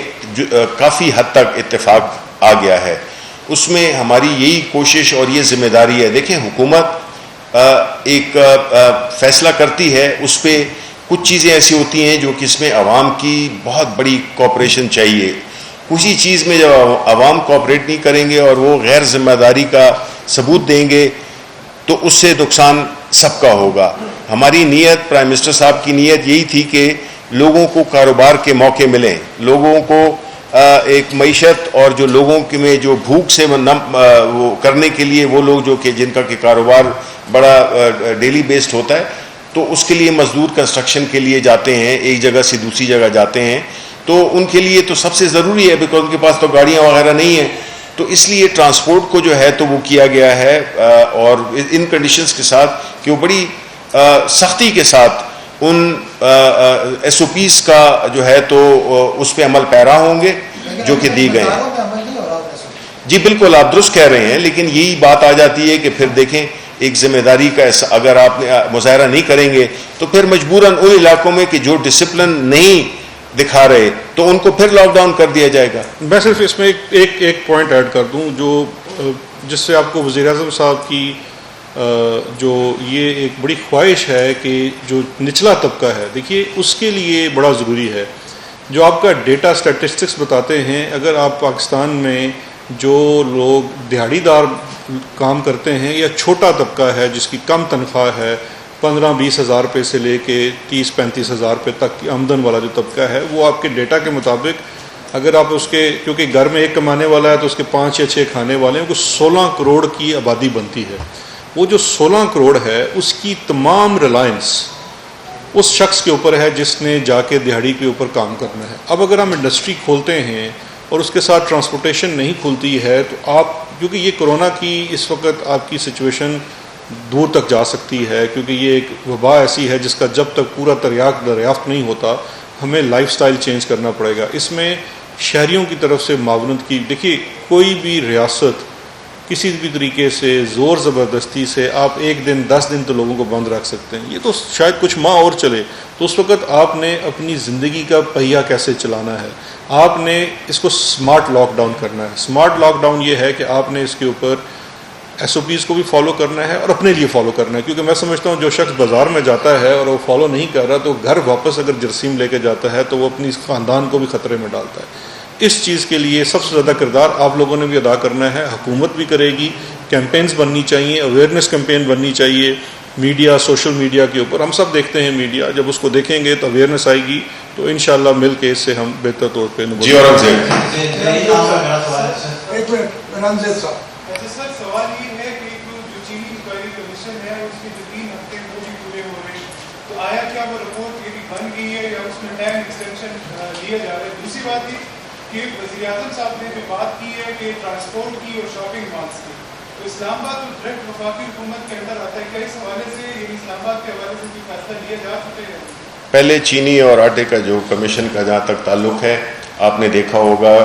کافی حد تک اتفاق آ گیا ہے. اس میں ہماری یہی کوشش اور یہ ذمہ داری ہے. دیکھیں حکومت ایک فیصلہ کرتی ہے، اس پہ کچھ چیزیں ایسی ہوتی ہیں جو کہ اس میں عوام کی بہت بڑی کوآپریشن چاہیے. کسی چیز میں جب عوام کوآپریٹ نہیں کریں گے اور وہ غیر ذمہ داری کا ثبوت دیں گے تو اس سے نقصان سب کا ہوگا. ہماری نیت، پرائم منسٹر صاحب کی نیت یہی تھی کہ لوگوں کو کاروبار کے موقع ملیں، لوگوں کو ایک معیشت اور جو لوگوں میں جو بھوک سے وہ کرنے کے لیے وہ لوگ جو کہ جن کا کہ کاروبار بڑا ڈیلی بیسڈ ہوتا ہے، تو اس کے لیے مزدور کنسٹرکشن کے لیے جاتے ہیں، ایک جگہ سے دوسری جگہ جاتے ہیں، تو ان کے لیے تو سب سے ضروری ہے بیکاز ان کے پاس تو گاڑیاں وغیرہ نہیں ہیں. تو اس لیے ٹرانسپورٹ کو جو ہے تو وہ کیا گیا ہے اور ان کنڈیشنز کے ساتھ کہ وہ بڑی سختی کے ساتھ ان ایس او پیز کا جو ہے تو اس پہ عمل پیرا ہوں گے جو کہ دی گئے ہیں. جی بالکل آپ درست کہہ رہے ہیں, لیکن یہی بات آ جاتی ہے کہ پھر دیکھیں ایک ذمہ داری کا اگر آپ مظاہرہ نہیں کریں گے تو پھر مجبوراً ان علاقوں میں کہ جو ڈسپلن نہیں دکھا رہے تو ان کو پھر لاک ڈاؤن کر دیا جائے گا. میں صرف اس میں ایک پوائنٹ ایڈ کر دوں جو جس سے آپ کو وزیر اعظم صاحب کی جو یہ ایک بڑی خواہش ہے کہ جو نچلا طبقہ ہے, دیکھیے اس کے لیے بڑا ضروری ہے جو آپ کا ڈیٹا اسٹیٹسٹکس بتاتے ہیں. اگر آپ پاکستان میں جو لوگ دیہڑی دار کام کرتے ہیں یا چھوٹا طبقہ ہے جس کی کم تنخواہ ہے, 15-20 ہزار روپے سے لے کے 30-35 ہزار روپے تک کی آمدن والا جو طبقہ ہے, وہ آپ کے ڈیٹا کے مطابق اگر آپ اس کے, کیونکہ گھر میں ایک کمانے والا ہے تو اس کے 5 یا 6 کھانے والے ہیں, وہ 16 کروڑ کی آبادی بنتی ہے. وہ جو 16 کروڑ ہے اس کی تمام ریلائنس اس شخص کے اوپر ہے جس نے جا کے دیہڑی کے اوپر کام کرنا ہے. اب اگر ہم انڈسٹری کھولتے ہیں اور اس کے ساتھ ٹرانسپورٹیشن نہیں کھلتی ہے تو آپ, کیونکہ یہ کرونا کی اس وقت آپ کی سچویشن دور تک جا سکتی ہے, کیونکہ یہ ایک وبا ایسی ہے جس کا جب تک پورا دریافت نہیں ہوتا ہمیں لائف سٹائل چینج کرنا پڑے گا. اس میں شہریوں کی طرف سے معاونت کی, دیکھیے کوئی بھی ریاست کسی بھی طریقے سے زور زبردستی سے آپ 1 دن 10 دن تو لوگوں کو بند رکھ سکتے ہیں, یہ تو شاید کچھ ماہ اور چلے. تو اس وقت آپ نے اپنی زندگی کا پہیہ کیسے چلانا ہے, آپ نے اس کو سمارٹ لاک ڈاؤن کرنا ہے. سمارٹ لاک ڈاؤن یہ ہے کہ آپ نے اس کے اوپر ایس او پیز کو بھی فالو کرنا ہے اور اپنے لیے فالو کرنا ہے, کیونکہ میں سمجھتا ہوں جو شخص بازار میں جاتا ہے اور وہ فالو نہیں کر رہا تو گھر واپس اگر جرسیم لے کے جاتا ہے تو وہ اپنی خاندان کو بھی خطرے میں ڈالتا ہے. اس چیز کے لیے سب سے زیادہ کردار آپ لوگوں نے بھی ادا کرنا ہے, حکومت بھی کرے گی, کیمپینز بننی چاہیے, اویئرنیس کیمپین بننی چاہیے, میڈیا, سوشل میڈیا کے اوپر. ہم سب دیکھتے ہیں میڈیا, جب اس کو دیکھیں گے تو اویئرنیس آئے گی تو انشاءاللہ مل کے اس سے ہم بہتر طور پہ جی. اور سر سوال یہ ہے کہ جو چینی انکوائری کمیشن ہے اس کے جو 3 ہفتے وہ بھی پورے ہو رہے ہیں, تو آیا کیا وہ رپورٹ یہ بھی بن گئی ہے یا اس میں ٹائم ایکسٹینشن لیا جا رہا ہے؟ دوسری بات یہ کہ وزیر اعظم صاحب نے جو بات کی ہے کہ ٹرانسپورٹ کی اور شاپنگ مالس کی, تو اسلام آباد تو ڈائریکٹ وفاقی حکومت کے اندر آتا ہے, کیا اس حوالے سے یعنی اسلام آباد کے حوالے سے کوئی فیصلہ لیا جا چکے ہیں؟ پہلے چینی اور آٹے کا جو کمیشن کا جہاں تک تعلق ہے, آپ نے دیکھا ہوگا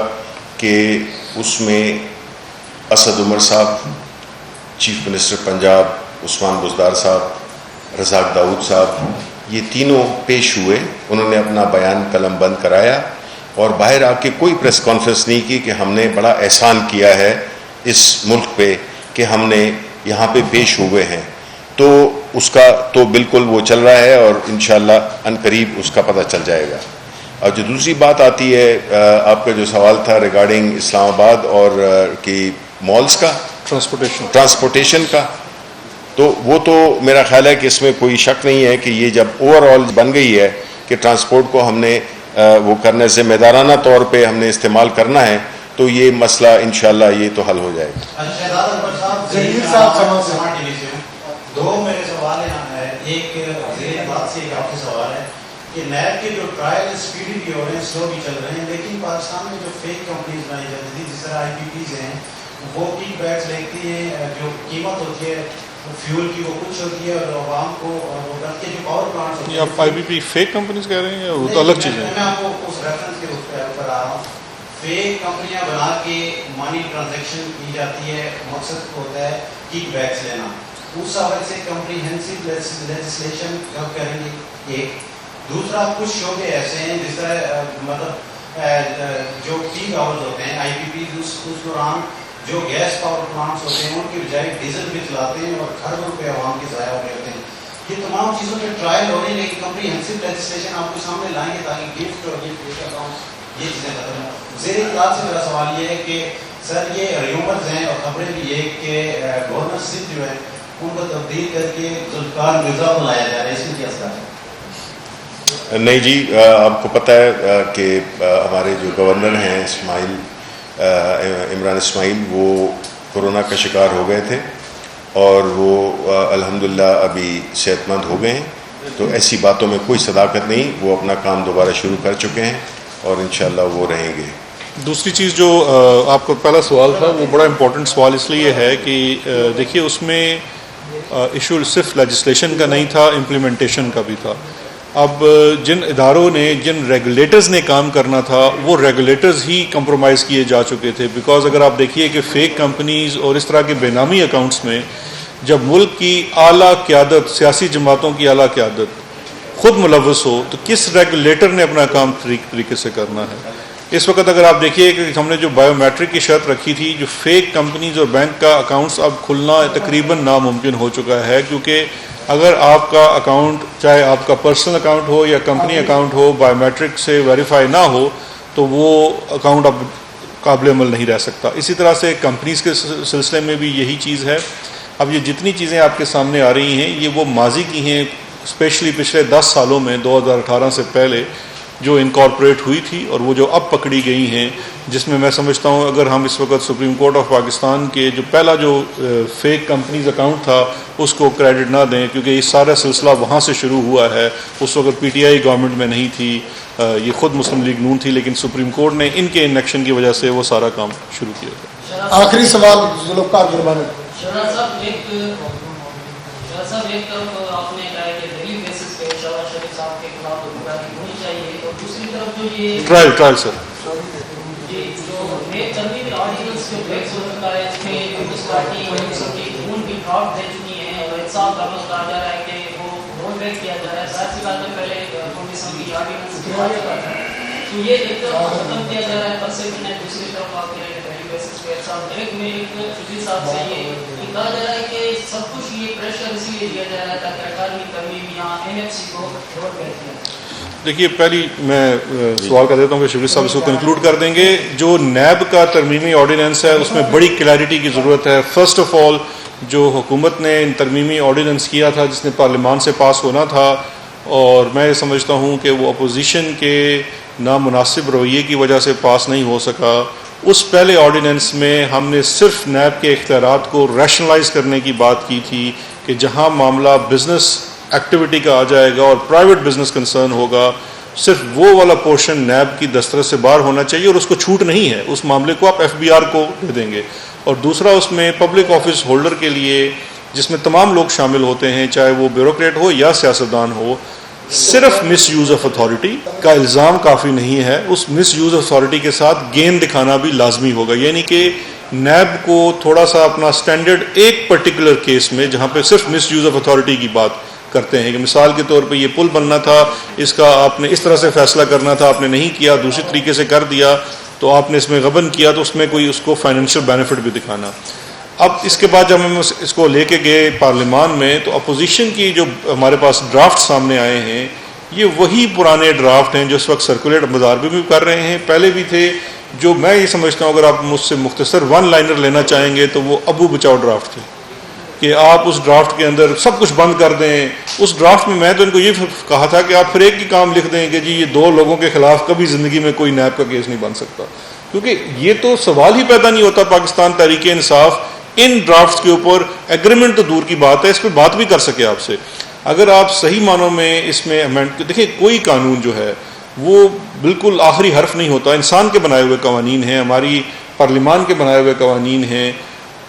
کہ اس میں اسد عمر صاحب, چیف منسٹر پنجاب عثمان بزدار صاحب, رزاق داؤد صاحب, یہ تینوں پیش ہوئے. انہوں نے اپنا بیان قلم بند کرایا اور باہر آ کے کوئی پریس کانفرنس نہیں کی کہ ہم نے بڑا احسان کیا ہے اس ملک پہ کہ ہم نے یہاں پہ پیش ہوئے ہیں. تو اس کا تو بالکل وہ چل رہا ہے اور انشاءاللہ عنقریب اس کا پتہ چل جائے گا. اور جو دوسری بات آتی ہے آپ کا جو سوال تھا ریگارڈنگ اسلام آباد اور کی مالز کا ٹرانسپورٹیشن کا, تو وہ تو میرا خیال ہے کہ اس میں کوئی شک نہیں ہے کہ یہ جب اوور آل بن گئی ہے کہ ٹرانسپورٹ کو ہم نے وہ کرنے ذمہ دارانہ طور پہ ہم نے استعمال کرنا ہے تو یہ مسئلہ انشاءاللہ یہ تو حل ہو جائے گا. دو میرے سوال ہیں, ایک وزیر بات سے ایک آپ سے سوال ہے کہ نیب کے جو ٹرائل اسپیڈی بھی ہو رہے ہیں, سلو بھی چل رہے ہیں, لیکن پاکستان میں جو فیک کمپنیز بنائی جاتی تھی جس طرح آئی پی پیز ہیں وہ کک بیکس لیتی ہیں, جو قیمت ہوتی ہے فیول کی وہ کچھ ہوتی ہے اور عوام کو وہ کر کے جو پاور پلانٹس ہوتے ہیں. آپ آئی بی پی فیک کمپنیز کہہ رہے ہیں وہ تو الگ چیز ہے. میں آپ کو اس ریفرنس کے اوپر آ رہا ہوں. فیک کمپنیاں بنا کے منی ٹرانزیکشن کی جاتی ہے, مقصد ہوتا ہے کک بیکس لینا. اس حوالے سے کمپریہنسو لیجسلیشن کب کریں گے, ایک. دوسرا کچھ شعبے ایسے ہیں جس طرح مطلب جو پیک آورز ہوتے ہیں آئی پی پی, اس دوران جو گیس پاور پلانٹس ہوتے ہیں ان کی بجائے ڈیزل بھی چلاتے ہیں اور کھربوں روپے عوام کے ضائع ہو رہے ہوتے ہیں. یہ تمام چیزوں پہ ٹرائل ہو رہی ہے, لیکن کمپریہنسو لیجسلیشن آپ کے سامنے لائیں گے تاکہ گفٹ اور گفٹ اکاؤنٹ یہ چیزیں ختم ہوں. زیر اطلاع سے میرا سوال یہ ہے کہ سر یہ ریومرز ہیں اور خبریں بھی یہ کہ گورنر سندھ جو ہے ان کو تبدیل کر کے ذوالفقار مرزا کو لایا جا رہا ہے, اس میں کیا اثر ہے؟ نہیں جی, آپ کو پتہ ہے کہ ہمارے جو گورنر ہیں اسماعیل عمران اسماعیل وہ کورونا کا شکار ہو گئے تھے اور وہ الحمدللہ ابھی صحت مند ہو گئے ہیں, تو ایسی باتوں میں کوئی صداقت نہیں. وہ اپنا کام دوبارہ شروع کر چکے ہیں اور انشاءاللہ وہ رہیں گے. دوسری چیز جو آپ کا پہلا سوال تھا وہ بڑا امپورٹنٹ سوال اس لیے ہے کہ دیکھیے اس میں ایشو صرف لیجسلیشن کا نہیں تھا, امپلیمنٹیشن کا بھی تھا. اب جن اداروں نے جن ریگولیٹرز نے کام کرنا تھا وہ ریگولیٹرز ہی کمپرومائز کیے جا چکے تھے. بیکاز اگر آپ دیکھیے کہ فیک کمپنیز اور اس طرح کے بے نامی اکاؤنٹس میں جب ملک کی اعلیٰ قیادت, سیاسی جماعتوں کی اعلیٰ قیادت خود ملوث ہو تو کس ریگولیٹر نے اپنا کام طریقے سے کرنا ہے. اس وقت اگر آپ دیکھیے کہ ہم نے جو بایو میٹرک کی شرط رکھی تھی, جو فیک کمپنیز اور بینک کا اکاؤنٹس اب کھلنا تقریباً ناممکن ہو چکا ہے, کیونکہ اگر آپ کا اکاؤنٹ چاہے آپ کا پرسنل اکاؤنٹ ہو یا کمپنی اکاؤنٹ ہو بایو میٹرک سے ویریفائی نہ ہو تو وہ اکاؤنٹ اب قابل عمل نہیں رہ سکتا. اسی طرح سے کمپنیز کے سلسلے میں بھی یہی چیز ہے. اب یہ جتنی چیزیں آپ کے سامنے آ رہی ہیں یہ وہ ماضی کی ہیں, اسپیشلی پچھلے 10 سالوں میں 2018 سے پہلے جو انکارپوریٹ ہوئی تھی اور وہ جو اب پکڑی گئی ہیں, جس میں سمجھتا ہوں اگر ہم اس وقت سپریم کورٹ آف پاکستان کے جو پہلا جو فیک کمپنیز اکاؤنٹ تھا اس کو کریڈٹ نہ دیں, کیونکہ یہ سارا سلسلہ وہاں سے شروع ہوا ہے. اس وقت پی ٹی آئی گورنمنٹ میں نہیں تھی, یہ خود مسلم لیگ نون تھی, لیکن سپریم کورٹ نے ان کے انیکشن کی وجہ سے وہ سارا کام شروع کیا. آخری سوال ذوالفقار جربانی. ایک طرف آپ نے کہا کہ دلیل بیسس پہ شہباز شریف صاحب کے خلاف حکمرانی ہونی چاہیے, اور دوسری طرف جو یہ ٹرائل سر جی جو ایک ترمیم آرڈیننس جو بریکس ہو چکا ہے, اس میں پیپلز پارٹی کی خون کی ڈرافٹ دے چکی ہے اور احتساب کا کہا جا رہا ہے کہ وہ رول بیک کیا جا رہا ہے. ظاہر سی بات ہے پہلے کمیشن کی آرڈیننس کے بعد چکا تھا, تو یہ ایک طرف ختم کیا جا رہا ہے پرسپشن ہے, دوسری طرف آپ کے دلیل بیسس پہ احتساب. ایک میں شفیع صاحب سے یہ کہا جا رہا ہے کہ سب کچھ یہ پریشر اسی لیے دیا جا رہا ہے تاکہ 18ویں ترمیم یا NFC کو رول بیک کیا. دیکھیے پہلی میں سوال کر دیتا ہوں کہ شفیع صاحب اس کو کنکلوڈ کر دیں گے. جو نیب کا ترمیمی آرڈیننس ہے اس میں بڑی کلیئرٹی کی ضرورت ہے. فرسٹ آف آل جو حکومت نے ترمیمی آرڈیننس کیا تھا جس نے پارلیمان سے پاس ہونا تھا, اور میں سمجھتا ہوں کہ وہ اپوزیشن کے نامناسب رویے کی وجہ سے پاس نہیں ہو سکا. اس پہلے آرڈیننس میں ہم نے صرف نیب کے اختیارات کو ریشنلائز کرنے کی بات کی تھی کہ جہاں معاملہ بزنس ایکٹیویٹی کا آ جائے گا اور پرائیویٹ بزنس کنسرن ہوگا, صرف وہ والا پورشن نیب کی دسترس سے باہر ہونا چاہیے, اور اس کو چھوٹ نہیں ہے. اس معاملے کو آپ FBR کو دے دیں گے. اور دوسرا اس میں پبلک آفس ہولڈر کے لیے جس میں تمام لوگ شامل ہوتے ہیں, چاہے وہ بیوروکریٹ ہو یا سیاستدان ہو, صرف مس یوز آف اتھارٹی کا الزام کافی نہیں ہے. اس مس یوز آف اتھارٹی کے ساتھ گین دکھانا بھی لازمی ہوگا. یعنی کہ نیب کو تھوڑا سا اپنا سٹینڈرڈ ایک پرٹیکولر کیس میں جہاں پہ صرف مس یوز آف اتھارٹی کی بات کرتے ہیں کہ مثال کے طور پہ یہ پل بننا تھا, اس کا آپ نے اس طرح سے فیصلہ کرنا تھا, آپ نے نہیں کیا, دوسری طریقے سے کر دیا, تو آپ نے اس میں غبن کیا, تو اس میں کوئی اس کو فائنینشیل بینیفٹ بھی دکھانا. اب اس کے بعد جب ہم اس کو لے کے گئے پارلیمان میں تو اپوزیشن کی جو ہمارے پاس ڈرافٹ سامنے آئے ہیں یہ وہی پرانے ڈرافٹ ہیں جو اس وقت سرکولیٹ مزار بھی کر رہے ہیں, پہلے بھی تھے. جو میں یہ سمجھتا ہوں اگر آپ مجھ سے مختصر ون لائنر لینا چاہیں گے تو وہ ابو بچاؤ ڈرافٹ تھے کہ آپ اس ڈرافٹ کے اندر سب کچھ بند کر دیں. اس ڈرافٹ میں تو ان کو یہ کہا تھا کہ آپ پھر ایک ہی کام لکھ دیں کہ جی یہ 2 لوگوں کے خلاف کبھی زندگی میں کوئی نیب کا کیس نہیں بن سکتا, کیونکہ یہ تو سوال ہی پیدا نہیں ہوتا. پاکستان تحریک انصاف ان ڈرافٹس کے اوپر ایگریمنٹ تو دور کی بات ہے, اس پہ بات بھی کر سکے آپ سے. اگر آپ صحیح معنوں میں اس میں دیکھیں کوئی قانون جو ہے وہ بالکل آخری حرف نہیں ہوتا. انسان کے بنائے ہوئے قوانین ہیں, ہماری پارلیمان کے بنائے ہوئے قوانین ہیں,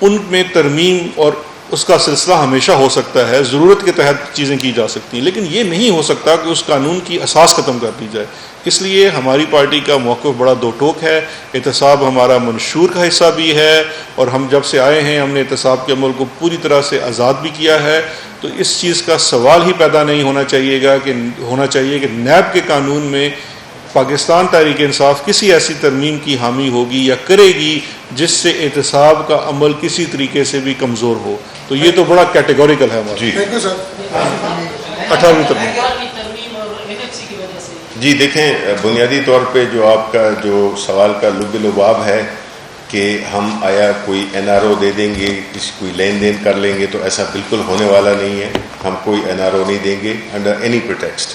ان میں ترمیم اور اس کا سلسلہ ہمیشہ ہو سکتا ہے, ضرورت کے تحت چیزیں کی جا سکتی ہیں, لیکن یہ نہیں ہو سکتا کہ اس قانون کی اساس ختم کر دی جائے. اس لیے ہماری پارٹی کا موقف بڑا دو ٹوک ہے. احتساب ہمارا منشور کا حصہ بھی ہے, اور ہم جب سے آئے ہیں ہم نے احتساب کے عمل کو پوری طرح سے آزاد بھی کیا ہے. تو اس چیز کا سوال ہی پیدا نہیں ہونا چاہیے کہ نیب کے قانون میں پاکستان تحریک انصاف کسی ایسی ترمیم کی حامی ہوگی یا کرے گی جس سے احتساب کا عمل کسی طریقے سے بھی کمزور ہو. تو یہ تو بڑا کیٹیگوریکل ہے ہمارا. جی 18ویں ترمیم. جی دیکھیں, بنیادی طور پہ جو آپ کا جو سوال کا لب لباب ہے کہ ہم آیا کوئی NRO دے دیں گے, کوئی لین دین کر لیں گے, تو ایسا بالکل ہونے والا نہیں ہے. ہم کوئی NRO نہیں دیں گے انڈر اینی پریٹیکسٹ.